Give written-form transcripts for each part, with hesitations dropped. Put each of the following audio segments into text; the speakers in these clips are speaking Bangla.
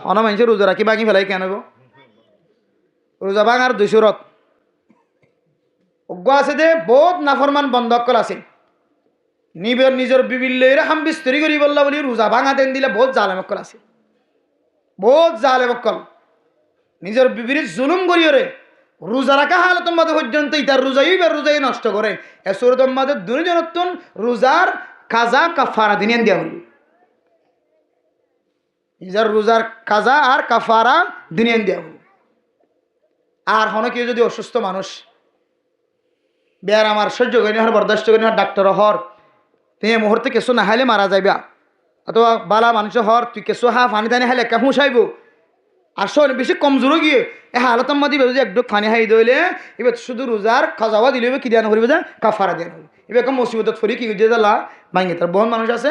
হন মানুষের রোজা রাখি ভাঙি ফেলাই কেন রোজা ভাঙার 200 রত অজ্ঞ আছে যে বহুত নাফরমান বন্ধকল আছে নিজের বিবিল্লের হাম বিস্তরি করি বললা বলি রোজা ভাঙা দেন দিলে বহুত জালেমকল আছে বহুত জালেমকল নিজের বিবির জুলুম করিও রে রোজা রাখা হালত মাঝে পর্যন্ত ইতার রোজাই নষ্ট করে এসুরতম মাঝে দুজনত্তন রোজার কাজা কাফারা দিনেন দেওয়া হল নিজের রোজার কাজা আর কাফারা দিনেন দেওয়া হল আর হন কেউ যদি অসুস্থ মানুষ বেয়ার আমার সহ্য করি হর বরদাস্ত করি হর ডাক্তার হর তুই এই মুহূর্তে কেঁচু নাহাইলে মারা যাইবা অথবা বালা মানুষ হর তুই কেঁচু হা ফানি টানি হাইলে একা হুঁসাইব আর শোন বেশি কমজোরও গিয়ে এ হালতম মাদি যদি একটু ফানি হাই দইলে এবার শুধু রোজার খাজাওয়া দিলে কি দেওয়া করিব যে কাফারা দেওয়া হবে এবার কম মুসিবতত ফরি কি দিয়ে দিলা ভাঙে তার বহু মানুষ আছে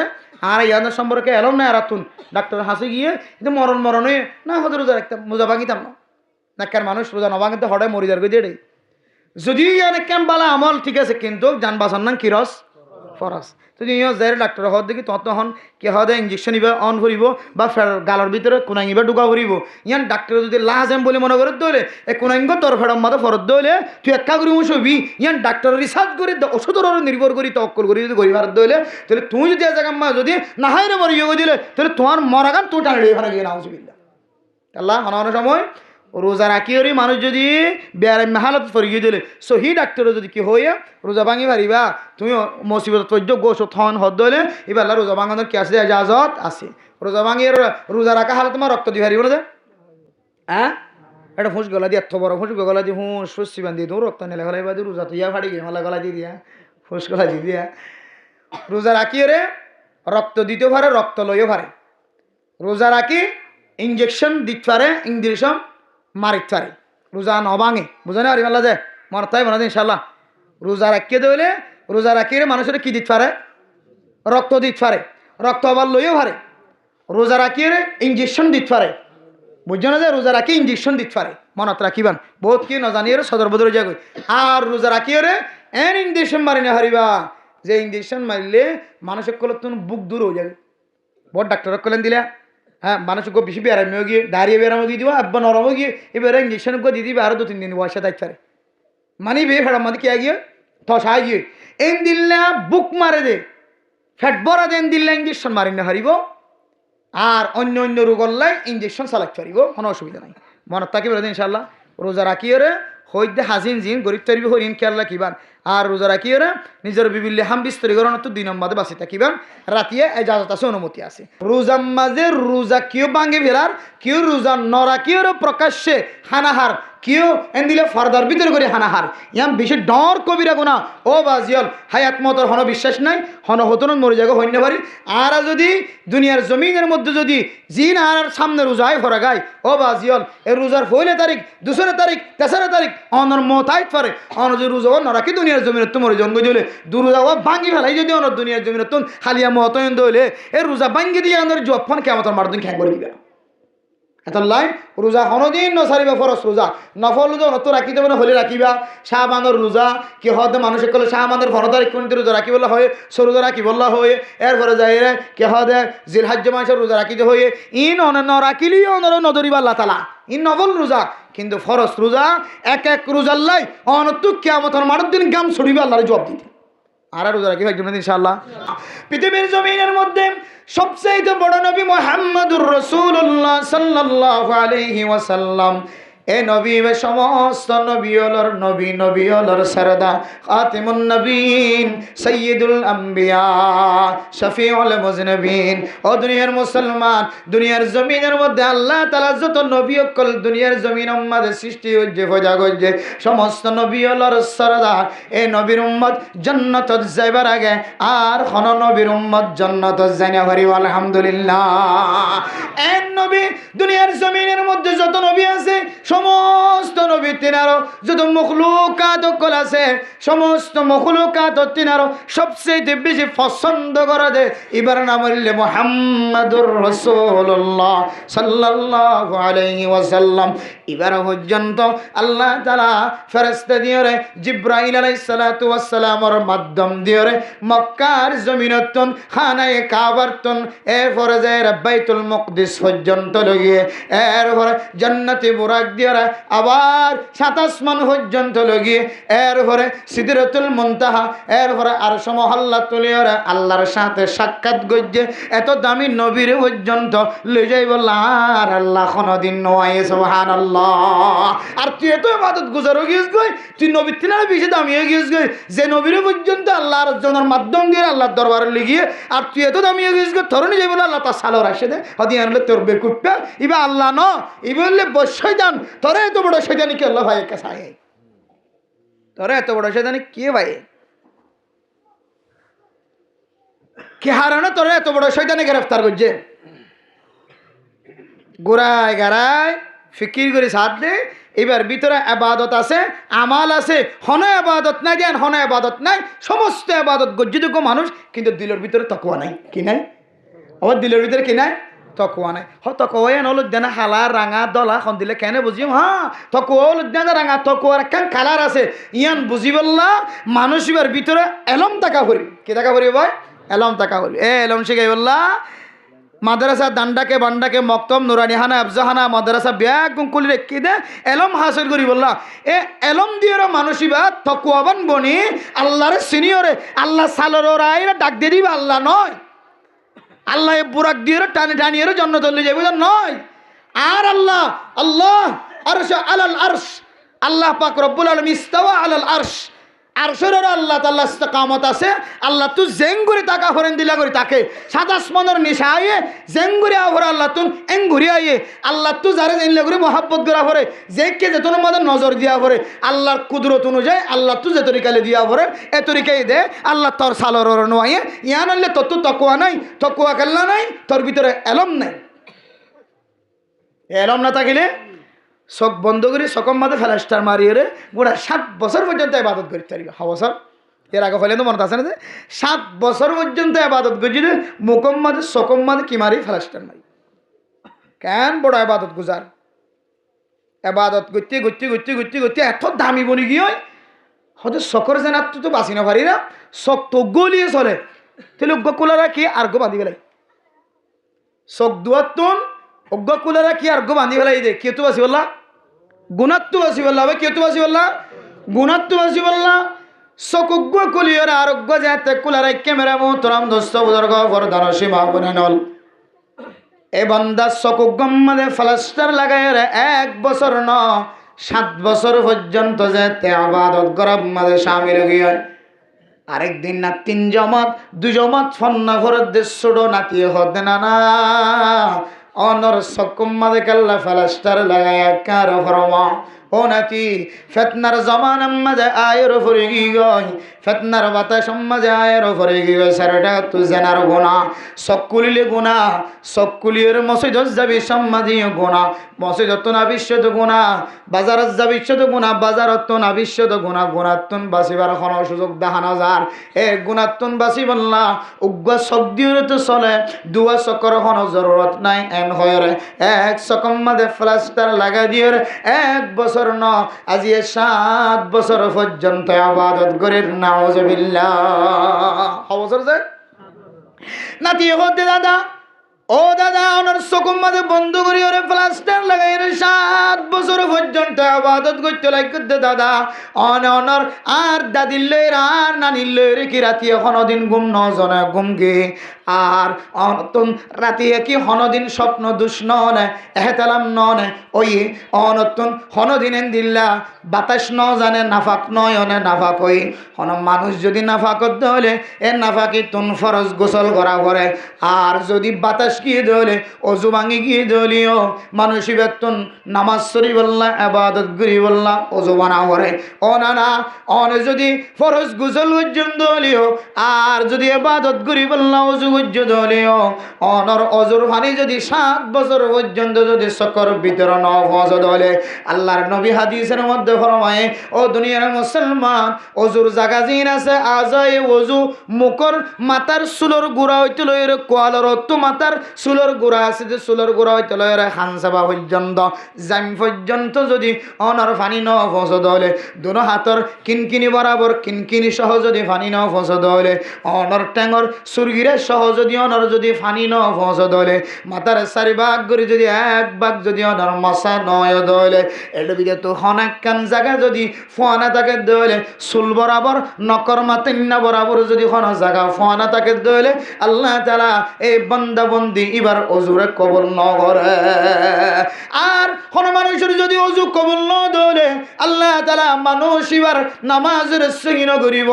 আর ইয়াদের সম্পর্কে এলাম না আর তুন ডাক্তার হাসি গিয়ে কিন্তু মরণ না হতে রোজা রাখতাম রোজা ভাঙিতাম না কার মানুষ রোজা না ভাঙিতে হঠাৎ মরি যার দিয়ে যদি অনেক ক্যাম্প বালা আমল ঠিক আছে কিন্তু যান বাঁচার নাম কিরস ফরস যদি যাই ডাক্তার হওয়ার দেখি তখন কে হওয়া ইঞ্জেকশন ইবা অন করিব বা গালার ভিতরে কোনাঙ্গিবা ঢুকা করিব ইয়ান ডাক্তার যদি লাহাজাম বলে মনে করে দইলে এই কোনাঙ্গ তোর ফেরম মাথা ফরত দইলে তুই একা করি মুসবি ইয়ান ডাক্তার রিসার্চ করে ওষুধের নির্ভর করি তক্কল করি যদি গরিবার দইলে তাহলে তুই যদি জায়গা যদি নাহাই রে মরিয়ে দিলে তাহলে তোমার মরাগান তুই টানে এখানে গিয়ে নাউজুবিল্লাহ আল্লাহ অনানো সময় রোজা রাখিওরি মানুষ যদি বেয়ারাম হালত ফরিয়ে দিলে সহি ডাক্তারও যদি কি হইয়া রোজা ভাঙি পারিবা তুমি মুসিবত তৈর্য গোস থন হদ দইলে এবার রোজা ভাঙানোর কি আছে এজাজত আছে রোজা ভাঙিয়ে রোজা রাখা হালত তোমার রক্ত দিয়ে পারিব না হ্যাঁ এটা ফুঁস গলা দিয়ে এত বড় ফুঁস গলা দিয়ে হুঁস ফুসি বান্ধি তুমি রক্ত নেলে গলাই বাদি রোজা তো ইয়া ফাড়ি গিয়ে মালা গলা দিয়ে দিয়া ফুস গলা দিয়ে দিয়া রোজা রাখিয়ে রক্ত দিতেও পারে রক্ত লইও পারে রোজা রাখি ইঞ্জেকশন দিতে পারে ইঞ্জেকশন মারিতে পারে রোজা নভাঙে বুঝে না আরিমাল্লা যে মরতাই মনে ইনশাল্লাহ রোজা রাখিয়ে দিলে রোজা রাখিয়ে মানুষের কি দিতে পারে রক্ত দিতে পারে রক্ত আবার লইও পারে রোজা রাখিয়ে ইঞ্জেকশন দিতে পারে বুঝছো না যে রোজা রাখি ইঞ্জেকশন দিতে পারে মনত রাখিবান বহুত কি না জানিয়ে সদর বদর যাগ আর রোজা রাখিয়ে এন ইঞ্জেকশন মারি না হারিবা যে ইঞ্জেকশন মারিলে মানুষের কলত বুক দূর হয়ে যাবে বহুত ডাক্তার কলেন দিলা হ্যাঁ মানুষকে বেশি বেড়ামে গিয়ে দাঁড়িয়ে বেড়ামো দিয়ে দিব আব্বা নরমও গিয়ে এবার ইঞ্জেকশন দিয়ে দিবে আরও 2-3 দিন বয়সে থাকতে পারে মানি বে ফেড়া মাদি কে গিয়ে থসাই গিয়ে এন দিল্লা বুক মারে দে ফ্যাট বড়া দেন দিল্লা ইঞ্জেকশন মারি না হারিব আর অন্য রোগল্লাই ইঞ্জেকশন চালাতে পারিব কোনো অসুবিধা নাই মনত থাকি বেড়ে ইনশাল্লাহ রোজা রাখিয়ে হইতে হাজিন জিন গরিব তরিব হরিণ খেয়াল রাখিবান আর রোজা রাখিয়ে নিজের বিভিন্ন হাম বিস্তরি করেন তো 2 নম্বরে বাঁচি থাকিবান রাতিয়ে এজাজত আছে অনুমতি আছে রোজার মাঝে রোজা কেউ ভাঙে ফেলার কেউ রোজা নরাকিও প্রকাশ্যে হানাহার কেউ এন দিলে ফার্দার ভিতরে করে হানাহার ইয়াম বেশি ডর কবিরা গোনা ও বাজিয়ল হায়াত মতর হন বিশ্বাস নাই হন হতন মরে যাগো হইতে পারি আর যদি দুনিয়ার জমিনের মধ্যে যদি জিন আর সামনে রোজায় ভরা গায় ও বাজিয়ল এ রোজার 1 তারিখ 2 তারিখ 3 তারিখ অনর মতাইত পারে অন যদি রোজা নরাকি দুনিয়ার জমিনত তো মরে জঙ্গ দিলে দুরোজা ভাঙ্গি ফেলাই যদি অনর দুনিয়ার জমিনত হালিয়া মতয়ন দইলে এ রোজা ভাঙ্গি দিয়ে অনর জফন কেমতর মারদিন খ্যাং করে দিবে এতলাই রোজা হনদিন নসারিবা ফরস রোজা নফল রোজা অনত রাখিতে মানে হলে রাখিবা শাহবানোর রোজা কি হতে মানুষের কলে শাহবানোর 15 তারিখ কোন রোজা রাখি বলা হয় রোজা রাখি বলা হয় এরপরে যাই রে কে হতে জিলহাজ্জ মাসের রোজা রাখিতে হয়ে ইন অন রাখিলি অনর নদরিবা আল্লাহ তাআলা ইন নফল রোজা কিন্তু ফরস রোজা এক রোজাল্লাই অনতু কিয়ামতের মাঠের দিন গাম ছড়িবা আল্লাহর জবাব দিতে আর রোজা রাখি একজন ইনশাআল্লাহ পৃথিবীর জমিনের মধ্যে সবচেয়ে বড় নবী মুহাম্মদুর রাসূলুল্লাহ সাল্লাল্লাহু আলাইহি ওয়াসাল্লাম এ নবী সমস্ত নবীর সরদার খাতিমুন নবীন সাইয়্যিদুল আম্বিয়া শফিউল মুজনিবিন ও দুনিয়ার মুসলমান দুনিয়ার জমিনের মধ্যে আল্লাহ তাআলা যত নবী অকল দুনিয়ার জমিনের মধ্যে সৃষ্টি হইছে ফজা গজে সমস্ত নবীর সরদার এ নবীর উম্মত জান্নাতত যাইবার আগে আর কোন নবীর উম্মত জান্নাতত যায় না হরি আলহামদুলিল্লাহ এ নবী দুনিয়ার জমিনের মধ্যে যত নবী আছে সমস্ত নবী তিনারো যত মখলুকাত কল আছে সমস্ত মখলুকাত তিনারো সবচেয়ে বেশি পছন্দ করা যায় এবার নাম হইলে মুহাম্মাদুর রাসূলুল্লাহ সাল্লাল্লাহু আলাইহি ওয়াসাল্লাম এবার পর্যন্ত আল্লাহ তাআলা ফেরেশতা দিয়রে জিবরাইল আলাইহিস সালাতু ওয়াস সালামের মাধ্যম দিয়রে মক্কার জমিনতন খানায়ে কাবারতন এরপরে যায় বাইতুল মুকদ্দিস পর্যন্ত পর্যন্ত লগিয়ে এরপরে জান্নাতি বুরাক দিয়ে আবার 7 আসমান পর্যন্ত লগিয়ে এরপরে সিদরাতুল মুনতাহা এরপরে আরশ মহল্লা তুলিয়ে আল্লাহর সাথে সাক্ষাৎ গজ্জে এত দামি নবীর পর্যন্ত লই যাই বললা আর আল্লাহ কোনদিন নয় সুবহানাল্লাহ। আর তুই এত ইবাদত গুজার গিয়েছ গই, তুই নবীর তিনারে বেশি দামি হয়ে গিয়েছ গই, যে নবীর পর্যন্ত আল্লাহর জনের মাধ্যম দিয়ে আল্লাহর দরবারে লিগিয়ে আর তুই এত দামি হয়ে গিয়েছ গই, ধরনি যাই বলে আল্লাহ তার সালোর আসে দে হদি আনলে তোর বেকুপ্পা ইবা আল্লাহ ন ইবা বললে শয়তান, তোরা এত বড় শয়তানি কে আল্লাহ ভাই কাছে আয়, তোরা এত বড় শয়তানি কে ভাই কে হারানো, তোরা এত বড় শয়তানি গ্রেফতার করছে গোড়ায় গাড়ায় ফিকির করে সাথ দে। এবার ভিতরে আবাদত আছে, আমাল আছে, হন আবাদত নাই দেন, হন আবাদত নাই, সমস্ত আবাদত গজ্জিত মানুষ, কিন্তু দিলের ভিতরে তকওয়া নাই। কি নাই? আবার দিলের ভিতরে কি নাই? তকওয়া নাই। তকওয়া এন হল দেনা হালা রাঙা দলা খন দিলে কেন বুঝিম? হ্যাঁ তকওয়া হল দেনা রাঙা, তকওয়ার একখান কালার আছে, ইয়ান বুঝি বললা মানুষ এবার ভিতরে এলম টাকা করি। কি টাকা করি ভাই? এলম টাকা করি। এলম শিখাই বললা মাদ্রাসা দান্ডাকে বান্ডাকে মক্তম নুরানিহানা আফজাহানা মাদ্রাসা ব্যাগ গুলি রেখে দে এলম হাসিল করি বললা এ এলম দিয়ে মানুষই বা তকুয়াবান বনি আল্লাহরে সিনিয়রে আল্লাহ সালোর রায়রা ডাক দিয়ে দিবা আল্লাহ নয়, আল্লাহ বুরাক দিয়ে টানি টানিয়ে জন্ম তুললে যাই বুঝলেন নয়। আর আল্লাহ আল্লাহ আরশ আলাল আরশ, আল্লাহ পাক রব্বুল আলামিন ইস্তাওয়া আলাল আরশ, আরশের আল্লাহ তাআলা ইস্তিকামত আছে। আল্লাহ তু জেঙ্গুরি তাকা ফরেন দিলা করি তাকে সাত আসমানের নিশা আইয়ে জেঙ্গুরি আভরে আল্লাহ তুন এঙ্গুরি আইয়ে আল্লাহ তু যারে জানলে করে মহাব্বত করা পরে যে কে যে তোর মধ্যে নজর দিয়া পরে আল্লাহর কুদরত অনুযায়ী আল্লাহ তু যে তরিকালে দিয়া পরে এ তরিকাই দে আল্লাহ তোর সালর নোয়াইয়ে ইয়ান আনলে তোর তো তকুয়া নাই, তকুয়া কাল্লা নাই, তোর ভিতরে এলম নাই। এলম না থাকিলে চোখ বন্ধ করে চকম মাঝে ফেলাস্টার মারিয়ে রে গোটা 7 বছর পর্যন্ত ইবাদত করতে পারবে। বছর এর আগে ফেলে তো মনে আছে না যে 7 বছর পর্যন্ত ইবাদত করছি মুকম মাঝে চকম মাঝে কি মারি ফেলাস্টার মারি কেন বড় ইবাদত গুজার। ইবাদত করতে করতে করতে করতে করতে এত দামি বনি গিয়ে হয়তো চকর যেন তো বাঁচি না পারি না, চক তো গলিয়ে চলে তাহলে অজ্ঞ কোলা রাখি আর গো বাঁধি পেলাই, চক দুয়ার তুন অজ্ঞ কোলা রাখি আর গো বাঁধি পেলাই দে কে তো বাঁচি বললা গুণাত্ম বাসি বললা ভাই কে তো বাসি বললা গুণাত্ম বাসি বললা চকুজ্ঞ কুলিয়র আরোগ্য যাতে কুলার ক্যামেরা মোহতরাম দোস্ত বুজুর্গ ফরদান সীমা বনে নল এ বন্দা চকুজ্ঞম মাঝে ফ্লাস্টার লাগাই 1 বছর ন 7 বছর পর্যন্ত যেতে আবাদত গরব মাঝে শামিল গিয়ে আরেকদিন না 3 জমাত 2 জমাত ফন্না ফরদ দেশ ছোড়ো নাতিয়ে হতে না না অনর চকুম মাঝে কাল্লা ফ্লাস্টার লাগাই কার ফরমা ও নাতি ফেতনার জমানার মাঝে আয়ের ফরে গই ফেতনার বাতাস মাঝে আয়ের ফরে গই সারটা তু জেনার গোনা সকুলিলে গোনা সকুলিয়ের মসজিদ যাবি সম্মাদীয় গোনা মসজিদত না বিশ্বত গোনা বাজারত যাবি বিশ্বত গোনা বাজারত না বিশ্বত গোনা গুণাত্তন বাঁচিবার কোন সুযোগ দেখা না যার এ গুণাত্তন বাঁচি বললা উগ্র শব্দির তো চলে দুয়া চকর কোনো জরুরত নাই এন হয় এক চকম মাঝে ফ্লাস্টার লাগাই দিয়ে 1 বছর ন আজি 7 বছর পর্যন্ত আবাদত করে নাউজুবিল্লাহ বছর যায় নাতি হতে দাদা ও দাদা ওনার চকুম মাঝে বন্ধ করি ওরে প্লাস্টার লাগাই 7 বছর পর্যন্ত আবাদত করতে লাগতে দাদা অনর আর দাদির লয়ের আর নানির লয়ের কি রাতি কোনোদিন ঘুম নজনে ঘুমকে আর অনতন রাতি কি হনদিন স্বপ্ন দুষ্ণ নে এহতালাম নে ওই অনতন হনদিন দিল্লা বাতাস ন জানে নাফাক নয়নে নাফাক হই হন মানুষ যদি নাফাক করতে হলে এ নাফাকি তুন ফরজ গোসল করা করে আর যদি বাতাস গিয়ে দলে অজু ভাঙি গিয়ে দলিও মানুষ বেতন নামাজ সরি বললা আবাদত করি বললা অজু বানা করে ও না না অন যদি ফরজ গোসল উজ্জন দলিও আর যদি আবাদত করি বললা অজু উজ্জ দলিও অনর অজুর পানি যদি 7 বছর পর্যন্ত যদি চক্কর ভিতরে ন ফজ দলে আল্লাহর নবী হাদিসের মধ্যে ফরমায় ও দুনিয়ার মুসলমান অজুর জায়গা জিন আছে আজায় অজু মুখর মাথার চুলর গুড়া হইতে লইর কোয়ালর তো মাথার চুলর গুড়া আছে যে চুলর গুড়া হইতে লইর খানসাবা পর্যন্ত জাম পর্যন্ত যদি অনর পানি ন ফজ দলে দুনো হাতর কিনকিনি বরাবর কিনকিনি সহ যদি পানি ন ফজ দলে অনর ট্যাঙর সুরগিরে সহ যদি অনর যদি ফানি ন ফস দলে মাথার 4 ভাগ করে যদি 1 ভাগ যদি অনর মশা নয় দলে এটা বিদে তো অনেক কান জায়গা যদি ফোয়ানা তাকে দলে সুল বরাবর নকর মাতিন্না বরাবর যদি কোনো জায়গা ফোয়ানা তাকে দলে আল্লাহ তাআলা এই বান্দা বন্দি এবার ওজুরে কবুল ন করে। আর কোন মানুষের যদি ওযু কবুল ন দলে আল্লাহ তাআলা মানুষ এবার নামাজের সহি ন করিব।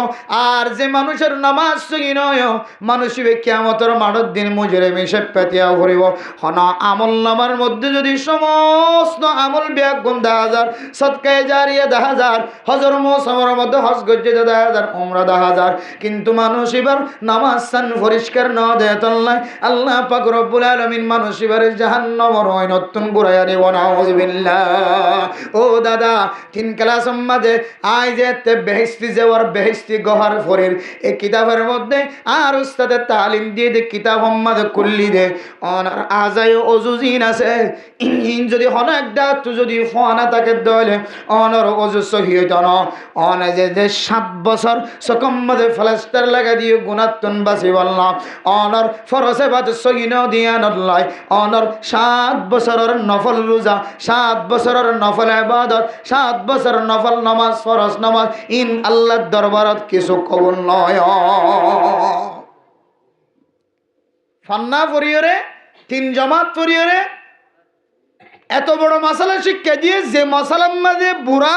আর যে মানুষের নামাজ সহি নয় মানুষ কিয়ামতের মাঠের দিন মুজরিম হিসেবে পেতিয়া করিব। হন আমল নামার মধ্যে যদি সমস্ত আমল ব্যাগ গুণ 10,000 সদকায়ে জারিয়া 10,000 হজর মৌসুমের মধ্যে হজ গজ্জে 10,000 উমরা 10,000 কিন্তু মানুষ এবার নামাজ সান পরিষ্কার ন দেয় তল্লাই আল্লাহ পাক রব্বুল আলামিন মানুষ এবার জাহান্নামের হয় নতুন ঘুরাইয়া নিব নাউযুবিল্লাহ। ও দাদা 3 ক্লাস মাঝে আই যেতে বেহেশতি যাওয়ার বেহেশতি গহর ফরির এই কিতাবের মধ্যে আর উস্তাদের তালিম দিয়ে দে কিতাব মাঝে কুল্লি দে অনার আজায় ওজুজিন আছে ইন যদি হনাকডা তু যদি ফোয়ানা তাকে দলে অনর ওজু সহি হইত না অনে যে 7 বছর সকম মাঝে ফলাস্টার লাগা দিয়ে গুনাতন বাসি বললাম অনর ফরসে বাদ সহি ন দিয়া নল্লাই অনর 7 বছরের নফল রোজা 7 বছরের নফল ইবাদত 7 বছর নফল নামাজ ফরজ নামাজ ইন আল্লাহর দরবারত কিছু কবুল নয়। ফান্না পরিয়রে 3 জামাত পরিয়রে এত বড় মাসালা শিক্ষা দিয়ে যে মাসালার মাঝে বুড়া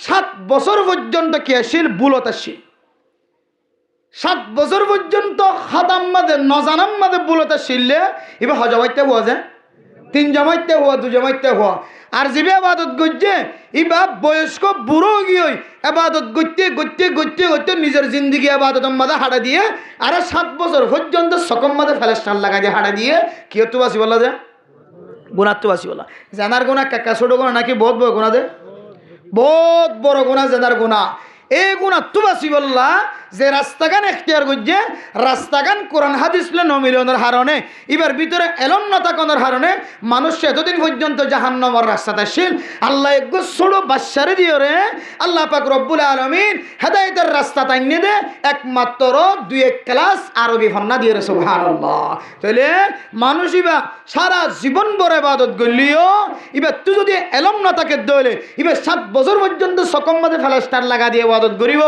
7 বছর পর্যন্ত কেশিল বুলতাশীল 7 বছর পর্যন্ত খাদাম মাঝে নজানাম মাঝে বুলতাশীলে এবার হজবাইতে হওয়া যায় 3 জামাইতে হওয়া 2 জামাইতে হওয়া আর যে আবাদত গজ্জে ইবা বয়স্ক বুড়ো গিয়ে আবাদত গইতে গইতে গইতে গইতে নিজের জিন্দগি আবাদত মাঝে হাড়া দিয়ে আর 7 বছর পর্যন্ত সকম মাঝে ফেলেস্টার লাগা দিয়ে হাড়া দিয়ে কি তো বাসি বলা যায় গুনাহ তো বাসি বলা জানার গুণা কাকা ছোট গুণা নাকি বহুত বড় গুণা দে বহুত বড় গুণা জানার গুণা এই গুণা তো বাসি বললা যে রাস্তাগান এখতিয়ার করছে রাস্তাগান কোরআন হাদিস নমিলনের হারণে এবার ভিতরে এলন না থাকানোর হারণে মানুষ এতদিন পর্যন্ত জাহান্নামের রাস্তাটা ছিল আল্লাহ এক ছোড়ো বাচ্চারে দিয়ে রে আল্লাহ পাক রব্বুল আলামিন হেদায়েতের রাস্তা টাইনে দে একমাত্র 2-1 ক্লাস আরবি ফন্না দিয়ে রে সুবহানাল্লাহ। তাহলে মানুষ ইবা সারা জীবন বড় ইবাদত করলিও এবার তুই যদি এলম না থাকে দলে এবার 7 বছর পর্যন্ত সকম মাঝে ফেলাস্টার লাগা দিয়ে ইবাদত করিব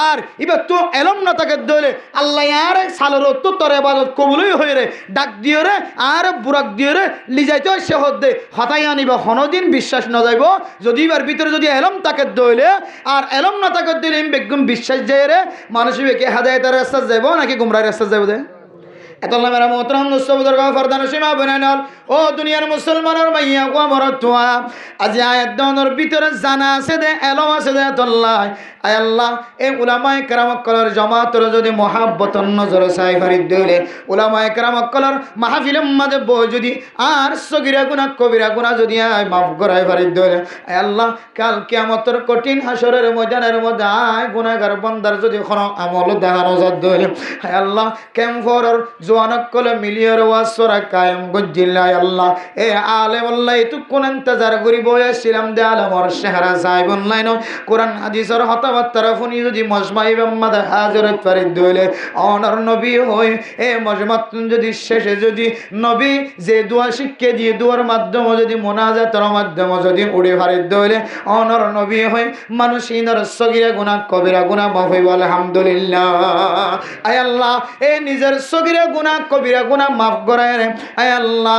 আর এবার তো এলম না তাকে দলে আল্লাহ আর সালের তো তোর ইবাদত কবুলই হয়ে রে ডাক দিয়ে রে আর বুরাক দিয়ে রে লিজাইতে সে হদে হতাই আনিব হনদিন বিশ্বাস না যাইব যদি এবার ভিতরে যদি এলম তাকে দলে আর এলম না তাকে দলে বেগুন বিশ্বাস যায় রে মানুষ বেকে হেদায়েতের রাস্তা যাইব নাকি গুমরাহের রাস্তা যাইব দে এতলা মেরা মোহতরম মুস্তফাদর কা ফরদান সীমা বনানল ও দুনিয়ার মুসলমানের মাইয়া কো মরতুয়া আজ আয়াত দনর ভিতরে জানা আছে দে এলম আছে দে আল্লাহ আয় আল্লাহ এই উলামায়ে কেরাম কলর জামাতর যদি মহাব্বতন নজর চাই ফারিদ দিলে উলামায়ে কেরাম কলর মাহফিলের মাঝে বই যদি আর সগীরা গুনাহ কবিরা গুনাহ যদি আয় মাফ করাই ফারিদ দিলে আয় আল্লাহ কাল কিয়ামতের কঠিন হাসরের ময়দানের মধ্যে আয় গুনাহগার বান্দার যদি কোনো আমল দেখানো যদ দিলে আয় আল্লাহ কেম ফরর জওয়ানক কলে মিলিয়র ওয়াসরা কায়েম গজ্জিল্লাহ আল্লাহ এ আলেম আল্লাহ এতু কোন ইন্তজার করি বয়সিলাম দে আলমর চেহারা চাই বললাই ন কোরআন হাদিসের কথাবার্তা শুনি যদি মজমাই বাম্মাদ হাজরত ফারিদ দইলে অনর নবী হই এ মজমাত যদি শেষে যদি নবী যে দোয়া শিক্ষা দিয়ে দোয়ার মাধ্যমে যদি মোনাজাতের মাধ্যমে যদি উড়ে ফারিদ দইলে অনর নবী হই মানুষ ইনর সগীরা গুনাহ কবিরা গুনাহ মাফ হইব আলহামদুলিল্লাহ। আয় আল্লাহ এ নিজের সগীরা গুনাহ কবিরা গুনাহ মাফ করায় রে আয় আল্লাহ